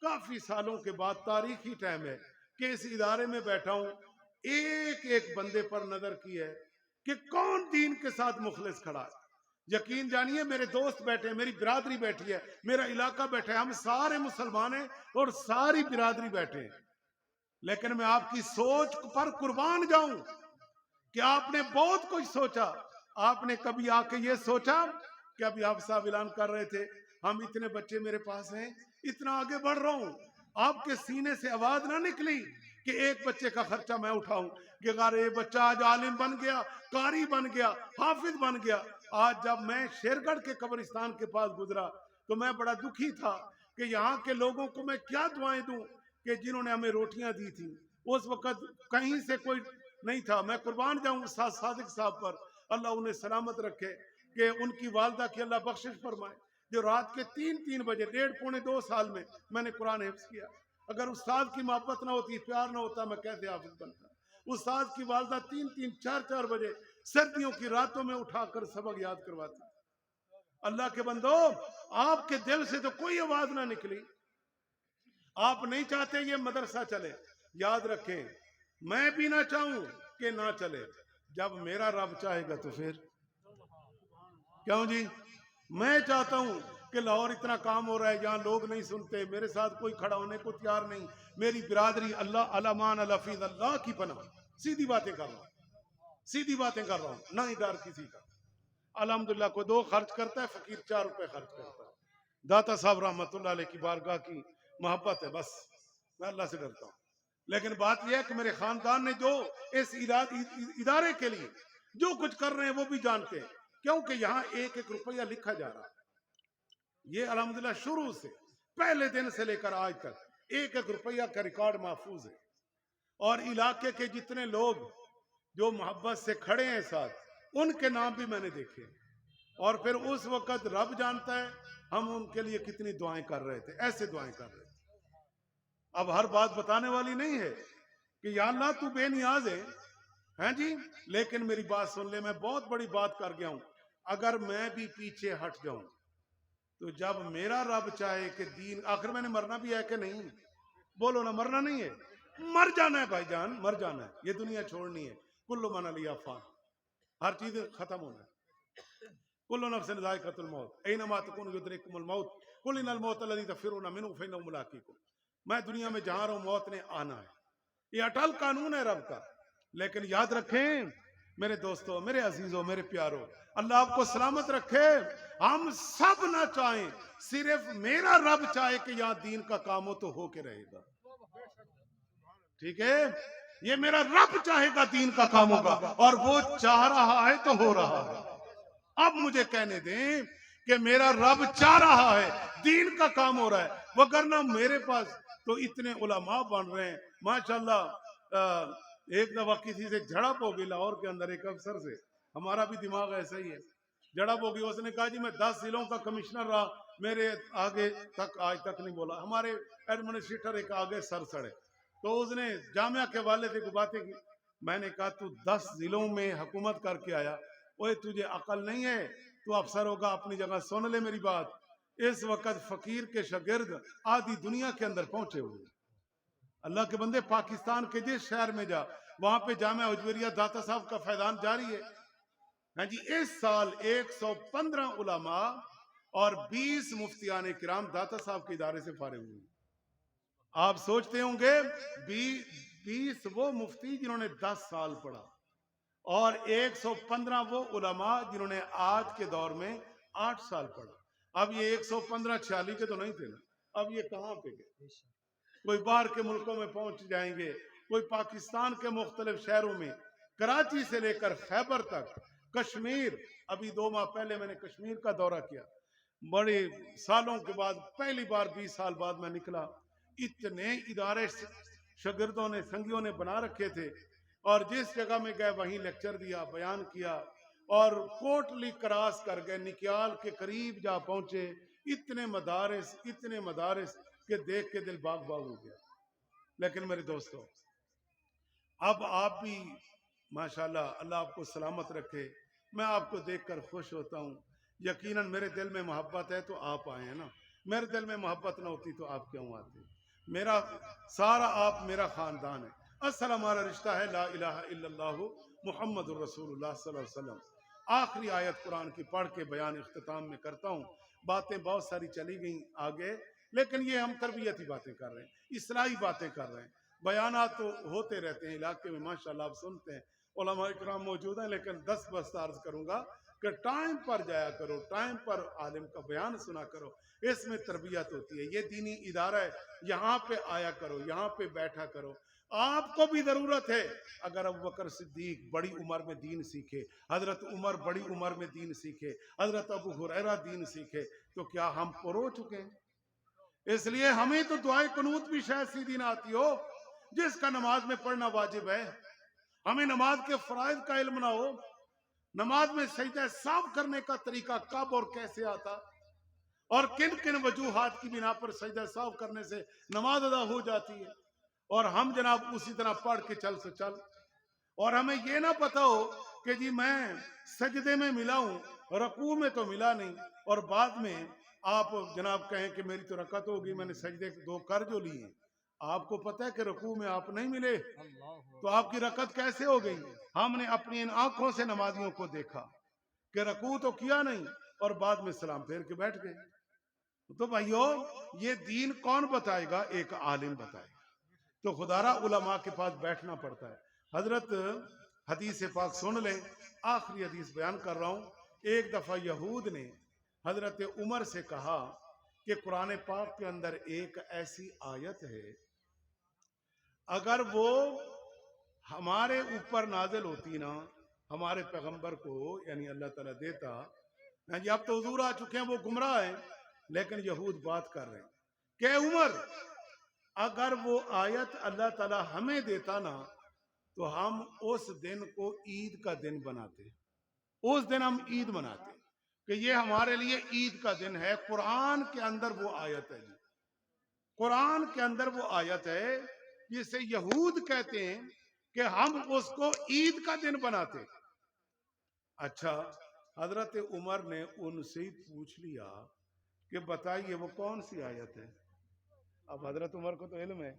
Speaker 1: کافی سالوں کے بعد، تاریخی ٹائم ہے کہ اس ادارے میں بیٹھا ہوں، ایک بندے پر نظر کی ہے کہ کون دین کے ساتھ مخلص کھڑا ہے. یقین جانیے میرے دوست بیٹھے ہیں، میری برادری بیٹھی ہے، میرا علاقہ بیٹھا ہے، ہم سارے مسلمان ہیں اور ساری برادری بیٹھے ہیں. لیکن میں آپ کی سوچ پر قربان جاؤں کہ آپ نے بہت کچھ سوچا. آپ نے کبھی آ کے یہ سوچا کہ ابھی آپ صاحب اعلان کر رہے تھے ہم اتنے بچے میرے پاس ہیں، اتنا آگے بڑھ رہا ہوں، آپ کے سینے سے آواز نہ نکلی کہ ایک بچے کا خرچہ میں اٹھاؤں کہ اگر یہ بچہ آج عالم بن گیا، قاری بن گیا، حافظ بن گیا. آج جب میں شیرگڑھ کے قبرستان کے پاس گزرا تو میں بڑا دکھی تھا کہ یہاں کے لوگوں کو میں کیا دعائیں دوں کہ جنہوں نے ہمیں روٹیاں دی تھی. اس وقت کہیں سے کوئی نہیں تھا. میں قربان جاؤں استاد صادق صاحب پر، اللہ انہیں سلامت رکھے، کہ ان کی والدہ کی اللہ بخشش فرمائے، جو رات کے 3 بجے 1.5-2 سال میں نے قرآن حفظ کیا. اگر استاد کی محبت نہ ہوتی، پیار نہ ہوتا، میں کیسے حافظ بنتا. استاد کی والدہ 3-4 بجے سردیوں کی راتوں میں اٹھا کر سبق یاد کرواتی. اللہ کے بندو آپ کے دل سے تو کوئی آواز نہ نکلی. آپ نہیں چاہتے یہ مدرسہ چلے. یاد رکھیں میں بھی نہ چاہوں کہ نہ چلے. جب میرا رب چاہے گا تو پھر کیوں جی. میں چاہتا ہوں کہ لاہور اتنا کام ہو رہا ہے, یہاں لوگ نہیں سنتے, میرے ساتھ کوئی کھڑا ہونے کو تیار نہیں, میری برادری اللہ علامان الفیظ اللہ کی پناہ. سیدھی باتیں کر رہا ہوں, سیدھی باتیں کر رہا ہوں, نہ ہی ڈر کسی کا. الحمدللہ کوئی 2 خرچ کرتا ہے, فقیر 4 روپے خرچ کرتا ہے. داتا صاحب رحمت اللہ علیہ کی بارگاہ کی محبت ہے, بس میں اللہ سے ڈرتا ہوں. لیکن بات یہ ہے کہ میرے خاندان نے جو اس ادارے کے لیے جو کچھ کر رہے ہیں وہ بھی جانتے ہیں, کیونکہ یہاں 1-1 روپیہ لکھا جا رہا ہے. یہ الحمدللہ شروع سے پہلے دن سے لے کر آج تک 1-1 روپیہ کا ریکارڈ محفوظ ہے. اور علاقے کے جتنے لوگ جو محبت سے کھڑے ہیں ساتھ, ان کے نام بھی میں نے دیکھے. اور پھر اس وقت رب جانتا ہے ہم ان کے لیے کتنی دعائیں کر رہے تھے, ایسے دعائیں کر رہے تھے. اب ہر بات بتانے والی نہیں ہے کہ یا اللہ تو بے نیاز ہے, ہیں جی, لیکن میری بات سن لے, میں بہت بڑی بات کر گیا ہوں. اگر میں بھی پیچھے ہٹ جاؤں تو جب میرا رب چاہے کہ دین, آخر میں نے مرنا بھی ہے کہ نہیں, بولو نا, مرنا نہیں ہے, مر جانا ہے بھائی جان, مر جانا ہے, یہ دنیا چھوڑنی ہے. کل من علیہا فان, ہر چیز ختم ہونا ہے. کل نفس ذائقۃ الموت, اینما تکونوا یدرککم الموت, قل ان الموت الذی تفرون منہ فانہ ملاقیکم. میں دنیا میں جہاں رہوں موت نے آنا ہے, یہ اٹل قانون ہے رب کا. لیکن یاد رکھیں میرے دوستوں, میرے عزیزوں, میرے پیاروں, اللہ آپ کو سلامت رکھے. ہم سب نہ چاہیں, صرف میرا رب چاہے کہ یہاں دین کا کام ہو کے رہے گا. ٹھیک ہے, یہ میرا رب چاہے گا دین کا کام ہوگا, اور وہ چاہ رہا ہے تو ہو رہا ہے. اب مجھے کہنے دیں کہ میرا رب چاہ رہا ہے دین کا کام ہو رہا ہے, وگرنہ میرے پاس تو اتنے علماء بن رہے ہیں ماشاءاللہ. ایک دفعہ کسی سے جھڑپ ہو گئی لاہور کے اندر, ایک افسر سے. ہمارا بھی دماغ ایسا ہی ہے. جھڑپ ہو گئی, اس نے کہا جی میں 10 ضلعوں کا کمشنر رہا, میرے آگے تک آج تک نہیں بولا. ہمارے ایڈمنسٹریٹر ایک آگے سر سڑے, تو اس نے جامعہ کے والے سے کوئی باتیں کی. میں نے کہا تو 10 ضلعوں میں حکومت کر کے آیا, اوے تجھے عقل نہیں ہے, تو افسر ہوگا اپنی جگہ. سن لے میری بات, اس وقت فقیر کے شاگرد آدھی دنیا کے اندر پہنچے ہوئے. اللہ کے بندے, پاکستان کے جس شہر میں جا, وہاں پہ جامعہ اجویریہ داتا صاحب کا فیضان جاری ہے. ہاں جی, اس سال 115 علماء اور 20 مفتیان کرام داتا صاحب کے ادارے سے فارغ ہوئے. آپ سوچتے ہوں گے 20 وہ مفتی جنہوں نے 10 سال پڑھا, اور 115 وہ علماء جنہوں نے آج کے دور میں 8 سال پڑھا. اب یہ 115 46 کے تو نہیں تھے نا, اب یہ کہاں پہ گئے؟ کوئی باہر کے ملکوں میں پہنچ جائیں گے, کوئی پاکستان کے مختلف شہروں میں, کراچی سے لے کر خیبر تک, کشمیر. ابھی 2 ماہ پہلے میں نے کشمیر کا دورہ کیا, بڑے سالوں کے بعد, پہلی بار 20 سال بعد میں نکلا. اتنے ادارے شاگردوں نے, سنگیوں نے بنا رکھے تھے, اور جس جگہ میں گئے وہیں لیکچر دیا, بیان کیا, اور کوٹلی کراس کر گئے, نکیال کے قریب جا پہنچے. اتنے مدارس کہ دیکھ کے دل باغ باغ ہو گیا. لیکن میرے دوستوں, اب آپ بھی ماشاءاللہ, اللہ آپ کو سلامت رکھے. میں آپ کو دیکھ کر خوش ہوتا ہوں. یقیناً میرے دل میں محبت ہے تو آپ آئے ہیں نا, میرے دل میں محبت نہ ہوتی تو آپ کیوں آتے؟ میرا سارا آپ میرا خاندان ہے. اصل ہمارا رشتہ ہے لا الہ الا اللہ محمد الرسول اللہ صلی اللہ علیہ وسلم. آخری آیت قرآن کی پڑھ کے بیان اختتام میں کرتا ہوں. باتیں بہت ساری چلی گئیں آگے, لیکن یہ ہم تربیتی باتیں کر رہے ہیں, اصلاحی باتیں کر رہے ہیں. بیانات تو ہوتے رہتے ہیں علاقے میں, ماشاءاللہ آپ سنتے ہیں. علماء اکرام موجود ہیں, لیکن 10 بس عرض کروں گا کہ ٹائم پر جایا کرو, ٹائم پر عالم کا بیان سنا کرو, اس میں تربیت ہوتی ہے. یہ دینی ادارہ ہے, یہاں پہ آیا کرو, یہاں پہ بیٹھا کرو. آپ کو بھی ضرورت ہے. اگر ابوبکر صدیق بڑی عمر میں دین سیکھے, حضرت عمر بڑی عمر میں دین سیکھے, حضرت ابو ہریرہ دین سیکھے, تو کیا ہم پر ہو چکے ہیں؟ اس لیے ہمیں تو دعائے قنوت بھی شاید سیدھی نہ آتی ہو, جس کا نماز میں پڑھنا واجب ہے. ہمیں نماز کے فرائض کا علم نہ ہو, نماز میں سجدہ سہو کرنے کا طریقہ کب اور کیسے آتا, اور کن کن وجوہات کی بنا پر سجدہ سہو کرنے سے نماز ادا ہو جاتی ہے, اور ہم جناب اسی طرح پڑھ کے چل سے چل. اور ہمیں یہ نہ پتا ہو کہ جی میں سجدے میں ملا ہوں رکوع میں تو ملا نہیں، اور بعد میں آپ جناب کہیں کہ میری تو رکعت ہو گئی، میں نے سجدے 2 کر جو لیے، آپ کو پتہ ہے کہ رکوع میں آپ نہیں ملے تو آپ کی رکعت کیسے ہو گئی؟ ہم نے اپنی ان آنکھوں سے نمازیوں کو دیکھا کہ رکوع تو کیا نہیں اور بعد میں سلام پھیر کے بیٹھ گئے۔ تو بھائیو یہ دین کون بتائے گا؟ ایک عالم بتائے گا۔ تو خدارا علماء کے پاس بیٹھنا پڑتا ہے۔ حضرت حدیث پاک سن لیں، آخری حدیث بیان کر رہا ہوں۔ ایک دفعہ یہود نے حضرت عمر سے کہا کہ قرآن پاک کے اندر ایک ایسی آیت ہے، اگر وہ ہمارے اوپر نازل ہوتی نا، ہمارے پیغمبر کو یعنی اللہ تعالیٰ دیتا، اب تو حضور آ چکے ہیں، وہ گمراہ ہیں، لیکن یہود بات کر رہے ہیں کہ عمر اگر وہ آیت اللہ تعالیٰ ہمیں دیتا نا تو ہم اس دن کو عید کا دن بناتے، اس دن ہم عید مناتے کہ یہ ہمارے لیے عید کا دن ہے۔ قرآن کے اندر وہ آیت ہے جی، قرآن کے اندر وہ آیت ہے جسے یہود کہتے ہیں کہ ہم اس کو عید کا دن بناتے۔ اچھا، حضرت عمر نے ان سے ہی پوچھ لیا کہ بتائیے وہ کون سی آیت ہے؟ اب حضرت عمر کو تو علم ہے،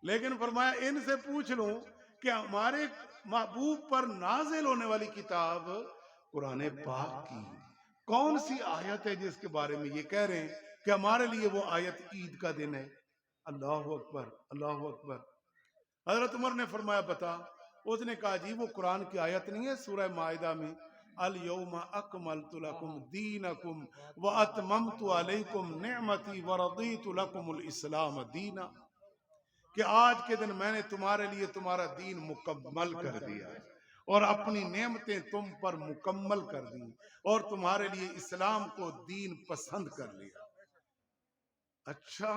Speaker 1: لیکن فرمایا ان سے پوچھ لوں کہ ہمارے محبوب پر نازل ہونے والی کتاب قرآن پاک کی کون سی آیت ہے جس کے بارے میں یہ کہہ رہے ہیں کہ ہمارے لیے وہ آیت عید کا دن ہے؟ اللہ اکبر، اللہ اکبر۔ حضرت عمر نے فرمایا بتا۔ اس نے کہا جی وہ قرآن کی آیت نہیں ہے سورہ مائدہ میں الیوم اکملت لکم دینکم واتممت علیکم نعمتی ورضیت لکم الاسلام دینا، کہ آج کے دن میں نے تمہارے لیے تمہارا دین مکمل کر دیا ہے اور اپنی نعمتیں تم پر مکمل کر دی اور تمہارے لیے اسلام کو دین پسند کر لیا۔ اچھا،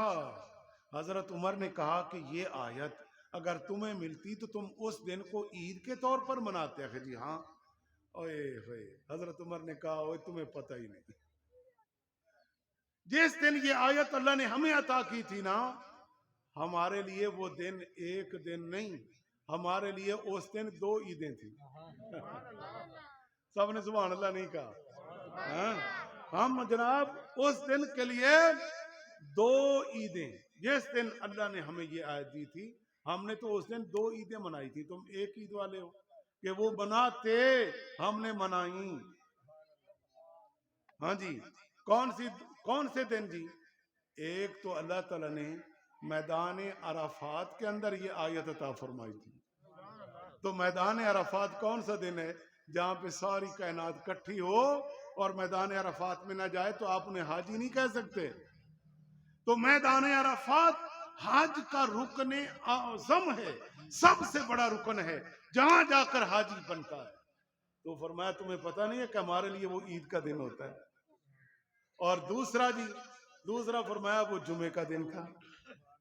Speaker 1: حضرت عمر نے کہا کہ یہ آیت اگر تمہیں ملتی تو تم اس دن کو عید کے طور پر مناتے ہیں؟ جی ہاں۔ اوئے ہوئے، حضرت عمر نے کہا اوئے تمہیں پتہ ہی نہیں، جس دن یہ آیت اللہ نے ہمیں عطا کی تھی نا، ہمارے لیے وہ دن ایک دن نہیں، ہمارے لیے اس دن 2 عیدیں تھیں۔ سب نے سبحان اللہ نہیں کہا؟ ہم جناب اس دن کے لیے 2 عیدیں، جس دن اللہ نے ہمیں یہ آیت دی تھی ہم نے تو اس دن 2 عیدیں منائی تھی۔ تم ایک عید والے ہو کہ وہ مناتے، ہم نے منائی۔ ہاں جی، کون سے دن جی؟ ایک تو اللہ تعالیٰ نے میدان عرفات کے اندر یہ آیت عطا فرمائی تھی۔ تو میدان عرفات کون سا دن ہے جہاں پہ ساری کائنات کٹھی ہو اور میدان عرفات میں نہ جائے تو آپ انہیں حاجی نہیں کہہ سکتے۔ تو میدان عرفات حج کا رکن اعظم ہے، سب سے بڑا رکن ہے، جہاں جا کر حاجی بنتا ہے۔ تو فرمایا تمہیں پتہ نہیں ہے کہ ہمارے لیے وہ عید کا دن ہوتا ہے؟ اور دوسرا فرمایا وہ جمعے کا دن تھا،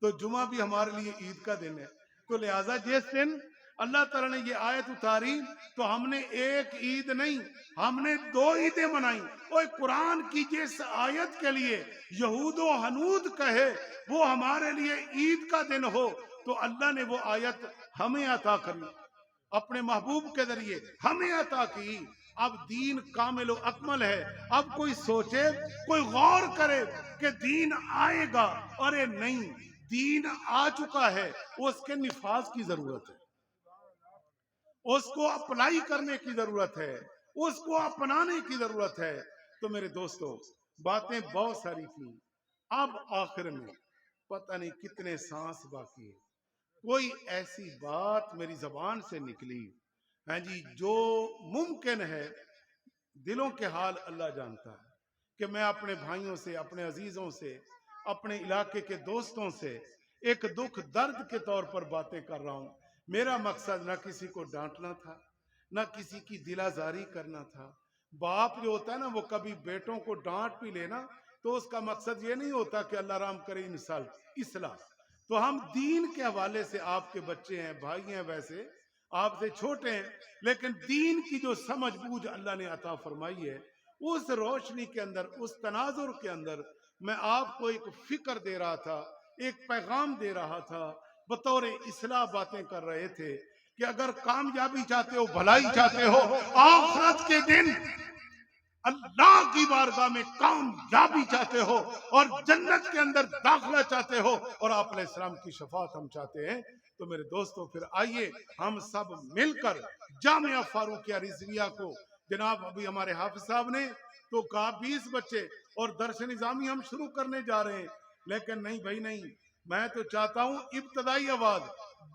Speaker 1: تو جمعہ بھی ہمارے لیے عید کا دن ہے۔ تو لہٰذا جس دن اللہ تعالیٰ نے یہ آیت اتاری تو ہم نے ایک عید نہیں، ہم نے 2 عیدیں منائی۔ اور قرآن کی جس آیت کے لیے یہود و حنود کہے وہ ہمارے لیے عید کا دن ہو، تو اللہ نے وہ آیت ہمیں عطا کری، اپنے محبوب کے ذریعے ہمیں عطا کی۔ اب دین کامل و اکمل ہے۔ اب کوئی سوچے، کوئی غور کرے کہ دین آئے گا، ارے نہیں، دین آ چکا ہے، اس کے نفاذ کی ضرورت ہے، اس کو اپلائی کرنے کی ضرورت ہے، اس کو اپنانے کی ضرورت ہے۔ تو میرے دوستو باتیں بہت ساری تھیں، اب آخر میں پتہ نہیں کتنے سانس باقی ہے، کوئی ایسی بات میری زبان سے نکلی ہاں جی جو ممکن ہے، دلوں کے حال اللہ جانتا ہے، کہ میں اپنے بھائیوں سے، اپنے عزیزوں سے، اپنے علاقے کے دوستوں سے ایک دکھ درد کے طور پر باتیں کر رہا ہوں۔ میرا مقصد نہ کسی کو ڈانٹنا تھا، نہ کسی کی دل آزاری کرنا تھا۔ باپ جو ہوتا ہے نا وہ کبھی بیٹوں کو ڈانٹ بھی لینا تو اس کا مقصد یہ نہیں ہوتا کہ اللہ رحم کرے اصلاح۔ تو ہم دین کے حوالے سے آپ کے بچے ہیں، بھائی ہیں، ویسے آپ سے چھوٹے ہیں، لیکن دین کی جو سمجھ بوجھ اللہ نے عطا فرمائی ہے، اس روشنی کے اندر، اس تناظر کے اندر میں آپ کو ایک فکر دے رہا تھا، ایک پیغام دے رہا تھا، بطور اصلاح باتیں کر رہے تھے کہ اگر کامیابی چاہتے ہو، بھلائی چاہتے ہو، آخرت کے دن کی بارگاہ میں کامیابی چاہتے ہو اور جنت کے اندر داخلہ چاہتے ہو اور آپ علیہ السلام کی شفاعت ہم چاہتے ہیں، تو میرے دوستوں پھر آئیے ہم سب مل کر جامعہ فاروقیہ رضویہ کو، جناب ابھی ہمارے حافظ صاحب نے تو کہا 20 بچے اور درس نظامی ہم شروع کرنے جا رہے ہیں، لیکن نہیں بھائی نہیں، میں تو چاہتا ہوں ابتدائی آواز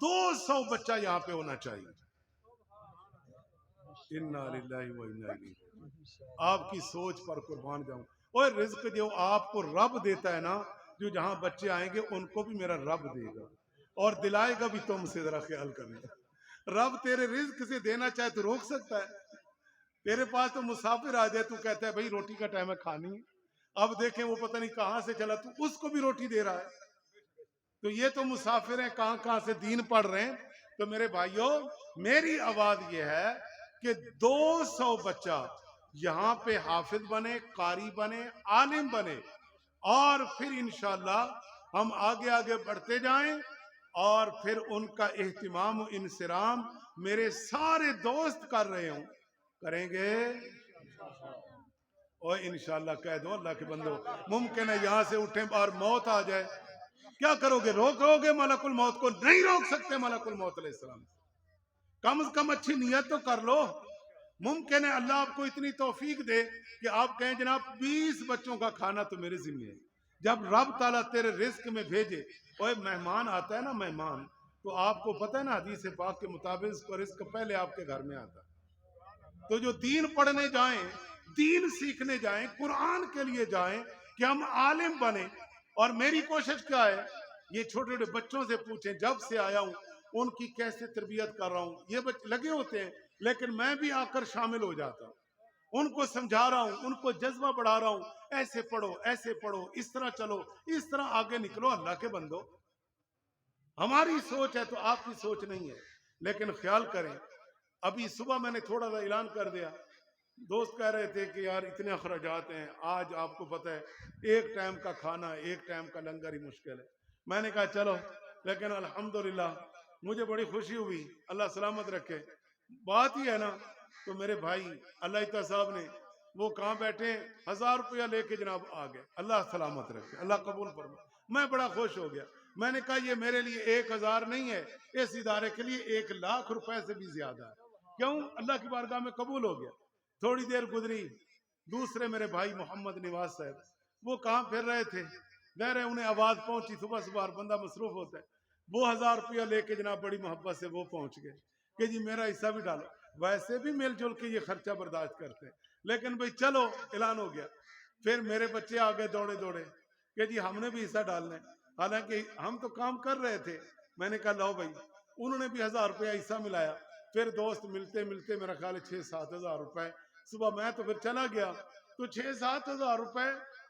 Speaker 1: 200 بچہ یہاں پہ ہونا چاہیے۔ انا للہ و انا الیہ راجعون۔ آپ کی سوچ پر قربان جاؤں، اور رزق جو آپ کو رب دیتا ہے نا، جو جہاں بچے آئیں گے ان کو بھی میرا رب دے گا اور دلائے گا بھی، تم سے ذرا خیال کرنا۔ رب تیرے رزق سے دینا چاہے تو روک سکتا ہے؟ تیرے پاس تو مسافر آ جائے تو کہتا ہے بھائی روٹی کا ٹائم ہے کھانی ہے، اب دیکھیں وہ پتہ نہیں کہاں سے چلا تو اس کو بھی روٹی دے رہا ہے۔ تو یہ تو مسافر ہیں، کہاں کہاں سے دین پڑھ رہے ہیں۔ تو میرے بھائیوں میری آواز یہ ہے کہ 200 بچہ یہاں پہ حافظ بنے، قاری بنے، عالم بنے، اور پھر انشاءاللہ ہم آگے آگے بڑھتے جائیں، اور پھر ان کا اہتمام و انصرام میرے سارے دوست کر رہے ہوں، کریں گے، اور انشاءاللہ کہہ دو اللہ کے بندو ممکن ہے یہاں سے اٹھیں اور موت آ جائے، کیا کرو گے؟ روکو گے ملک الموت کو؟ نہیں روک سکتے ملک الموت علیہ السلام۔ کم از کم اچھی نیت تو کر لو۔ ممکن ہے اللہ آپ کو اتنی توفیق دے کہ آپ کہیں جناب 20 بچوں کا کھانا تو میرے ذمہ ہے۔ جب رب تعالیٰ تیرے رزق میں بھیجے، اور مہمان آتا ہے نا، مہمان، تو آپ کو پتہ ہے نا حدیث پاک کے مطابق اس کو رزق پہلے آپ کے گھر میں آتا ہے۔ تو جو دین پڑھنے جائیں، دین سیکھنے جائیں، قرآن کے لیے جائیں کہ ہم عالم بنیں، اور میری کوشش کیا ہے، یہ چھوٹے چھوٹے بچوں سے پوچھیں، جب سے آیا ہوں ان کی کیسے تربیت کر رہا ہوں، یہ بچے لگے ہوتے ہیں لیکن میں بھی آ کر شامل ہو جاتا ہوں، ان کو سمجھا رہا ہوں، ان کو جذبہ بڑھا رہا ہوں، ایسے پڑھو، ایسے پڑھو، اس طرح چلو، اس طرح آگے نکلو۔ اللہ کے بندو ہماری سوچ ہے تو آپ کی سوچ نہیں ہے، لیکن خیال کریں۔ ابھی صبح میں نے تھوڑا سا اعلان کر دیا، دوست کہہ رہے تھے کہ یار اتنے اخراجات ہیں، آج آپ کو پتہ ہے ایک ٹائم کا کھانا، ایک ٹائم کا لنگر ہی مشکل ہے۔ میں نے کہا چلو، لیکن الحمدللہ مجھے بڑی خوشی ہوئی، اللہ سلامت رکھے۔ بات ہی ہے نا، تو میرے بھائی اللہ صاحب نے وہ کہاں بیٹھے 1000 روپیہ لے کے جناب آ گئے، اللہ سلامت رکھے، اللہ قبول فرمائے۔ میں بڑا خوش ہو گیا، میں نے کہا یہ میرے لیے 1000 نہیں ہے، اس ادارے کے لیے 1,00,000 روپے سے بھی زیادہ ہے۔ کیوں؟ اللہ کی بارگاہ میں قبول ہو گیا۔ تھوڑی دیر گزری، دوسرے میرے بھائی محمد نواز صاحب وہ کہاں پھر رہے تھے، ظاہر ہے انہیں آواز پہنچی، صبح صبح بندہ مصروف ہوتا ہے، وہ 1000 روپیہ لے کے جناب بڑی محبت سے وہ پہنچ گئے کہ جی میرا حصہ بھی ڈالو۔ ویسے بھی مل جل کے یہ خرچہ برداشت کرتے ہیں، لیکن بھئی چلو اعلان ہو گیا۔ پھر میرے بچے آگے دوڑے دوڑے کہ جی ہم نے بھی حصہ ڈالنا ہے، حالانکہ ہم تو کام کر رہے تھے۔ میں نے کہا لو بھائی، انہوں نے بھی 1000 روپیہ حصہ ملایا۔ پھر دوست ملتے ملتے میرا خیال ہے 6-7 ہزار روپے، صبح میں تو پھر چلا گیا، تو 6-7 ہزار روپے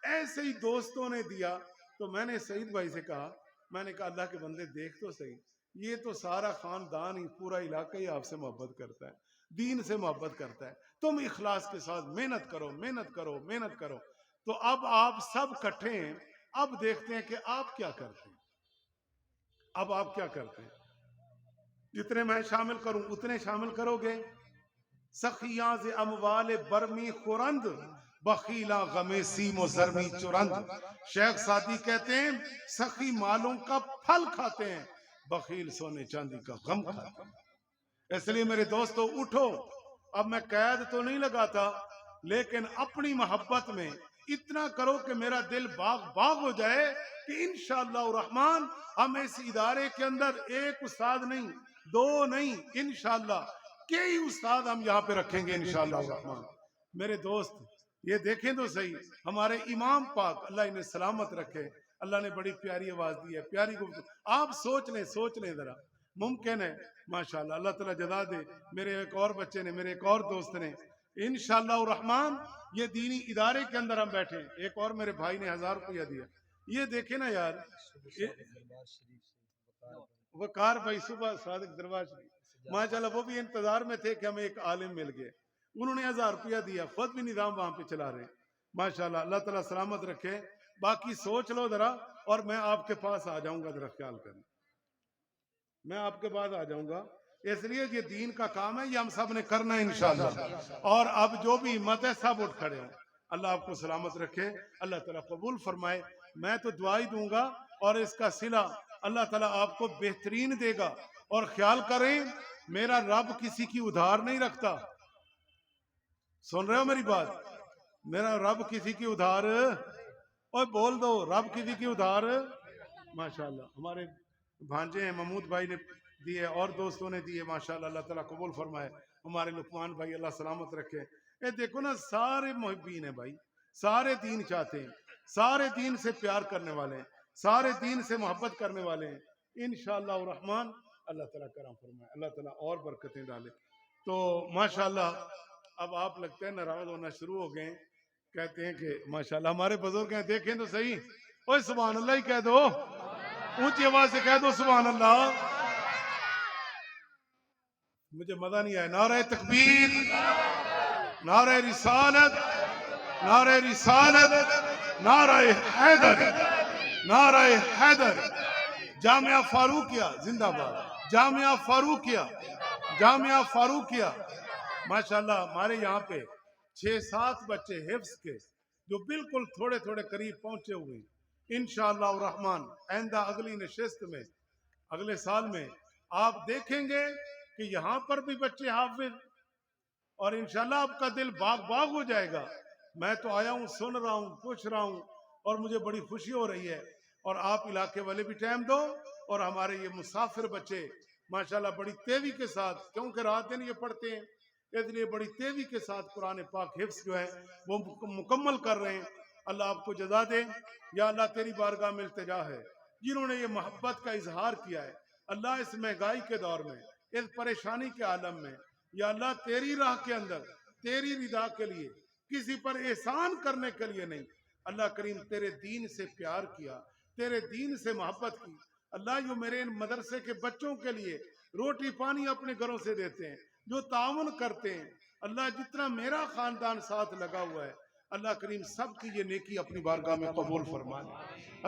Speaker 1: ایسے ہی دوستوں نے دیا۔ تو میں نے سعید بھائی سے کہا، میں نے کہا اللہ کے بندے دیکھ تو صحیح، یہ تو سارا خاندان ہی، پورا علاقہ ہی آپ سے محبت کرتا ہے، دین سے محبت کرتا ہے، تم اخلاص کے ساتھ محنت کرو، محنت کرو، محنت کرو۔ تو اب آپ سب کٹھے ہیں، اب دیکھتے ہیں کہ آپ کیا کرتے ہیں۔ اب آپ کیا کرتے ہیں؟ جتنے میں شامل کروں اتنے شامل کرو گے؟ سخیاں ز اموال برمی خورند، بخیلا غم سیم و زرمی چرند۔ شیخ سعدی کہتے ہیں سخی مالوں کا پھل کھاتے ہیں، بخیل سونے چاندی کا غم کھاتے ہیں۔ اس لیے میرے دوستو اٹھو، اب میں قید تو نہیں لگاتا، لیکن اپنی محبت میں اتنا کرو کہ میرا دل باغ باغ ہو جائے کہ انشاءاللہ الرحمن ہم اس ادارے کے اندر ایک استاد نہیں، 2 نہیں، انشاءاللہ کئی استاد ہم یہاں پہ رکھیں گے انشاءاللہ الرحمن۔ میرے دوست یہ دیکھیں تو صحیح، ہمارے امام پاک اللہ انہیں سلامت رکھے، اللہ نے بڑی پیاری آواز دی ہے، پیاری گفتگو۔ آپ سوچ لیں ذرا، ممکن ہے ماشاءاللہ اللہ تعالیٰ جزا دے، میرے ایک اور بچے نے، میرے ایک اور دوست نے انشاءاللہ الرحمن یہ دینی ادارے کے اندر ہم بیٹھے، ایک اور میرے بھائی نے 1000 روپیہ دیا۔ یہ دیکھیں نا یار، وقار بھائی صبح صادق دربار شریف ماشاءاللہ وہ بھی انتظار میں تھے کہ ہمیں ایک عالم مل گئے، انہوں نے 1000 روپیہ دیا، خود بھی نظام وہاں پہ چلا رہے ہیں ماشاءاللہ، اللہ تعالیٰ سلامت رکھے۔ باقی سوچ لو ذرا، اور میں آپ کے پاس آ جاؤں گا، ذرا خیال کرنا، میں آپ کے پاس آ جاؤں گا، اس لیے یہ دین کا کام ہے، یہ ہم سب نے کرنا ہے انشاءاللہ۔ اور اب جو بھی ہمت ہے سب اٹھ کھڑے ہوں، اللہ آپ کو سلامت رکھے، اللہ تعالیٰ قبول فرمائے. میں تو دعا ہی دوں گا اور اس کا صلہ اللہ تعالیٰ آپ کو بہترین دے گا. اور خیال کریں میرا رب کسی کی ادھار نہیں رکھتا. سن رہے ہو میری بات؟ میرا رب کسی کی ادھار، اور بول دو رب کسی کی ادھار. ماشاءاللہ ہمارے بھانجے ہیں محمود بھائی نے دیے اور دوستوں نے دیے، ماشاءاللہ اللہ تعالیٰ قبول فرمائے. ہمارے لقمان بھائی اللہ سلامت رکھے. یہ دیکھو نا سارے محبین ہیں بھائی، سارے دین چاہتے ہیں، سارے دین سے پیار کرنے والے ہیں، سارے دین سے محبت کرنے والے ہیں. انشاءاللہ الرحمن اللہ تعالیٰ کرم فرمائے، اللہ تعالیٰ اور برکتیں ڈالے. تو ماشاءاللہ اب آپ لگتا ہے ناراض ہونا شروع ہو گئے ہیں. کہتے ہیں کہ ماشاءاللہ ہمارے بزرگ ہیں، دیکھیں تو صحیح. اوہ سبحان اللہ ہی کہہ دو، اونچی آواز سے کہہ دو سبحان اللہ. مجھے مزہ نہیں آیا. نعرہ تکبیر، نعرہ رسالت، نعرہ رسالت، نعرہ حیدر، نعرہ حیدر. جامعہ فاروقیہ زندہ باد، جامعہ فاروقیہ، جامعہ فاروقیہ. ماشاءاللہ ہمارے یہاں پہ 6-7 بچے حفظ کے جو بالکل تھوڑے تھوڑے قریب پہنچے ہوئے ہیں. انشاءاللہ الرحمن آئندہ اگلی نشست میں اگلے سال میں آپ دیکھیں گے کہ یہاں پر بھی بچے حافظ، اور انشاءاللہ آپ کا دل باغ باغ ہو جائے گا. میں تو آیا ہوں، سن رہا ہوں، پوچھ رہا ہوں، اور مجھے بڑی خوشی ہو رہی ہے. اور آپ علاقے والے بھی ٹائم دو، اور ہمارے یہ مسافر بچے ماشاءاللہ بڑی تیزی کے ساتھ، کیونکہ رات دن یہ پڑھتے ہیں اس لیے بڑی تیزی کے ساتھ قرآن پاک حفظ جو ہے وہ مکمل کر رہے ہیں. اللہ آپ کو جزا دے. یا اللہ تیری بارگاہ میں التجا ہے جنہوں نے یہ محبت کا اظہار کیا ہے اللہ اس مہنگائی کے دور میں، اس پریشانی کے عالم میں، یا اللہ تیری راہ کے اندر تیری رضا کے لیے، کسی پر احسان کرنے کے لیے نہیں. اللہ کریم تیرے دین سے پیار کیا، تیرے دین سے محبت کی. اللہ جو میرے ان مدرسے کے بچوں کے لیے روٹی پانی اپنے گھروں سے دیتے ہیں، جو تعاون کرتے ہیں، اللہ جتنا میرا خاندان ساتھ لگا ہوا ہے، اللہ کریم سب کی یہ نیکی اپنی بارگاہ میں قبول فرما لے.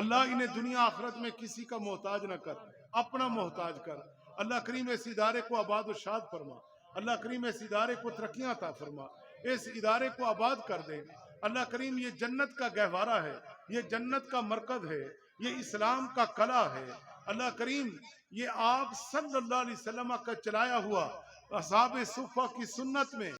Speaker 1: اللہ انہیں دنیا آخرت میں کسی کا محتاج نہ کر، اپنا محتاج کر. اللہ کریم اس ادارے کو آباد و شاد فرما. اللہ کریم اس ادارے کو ترقیاں عطا فرما، اس ادارے کو آباد کر دے. اللہ کریم یہ جنت کا گہوارہ ہے، یہ جنت کا مرکز ہے، یہ اسلام کا قلعہ ہے. اللہ کریم یہ آپ صلی اللہ علیہ وسلم کا چلایا ہوا اصحاب صفہ کی سنت میں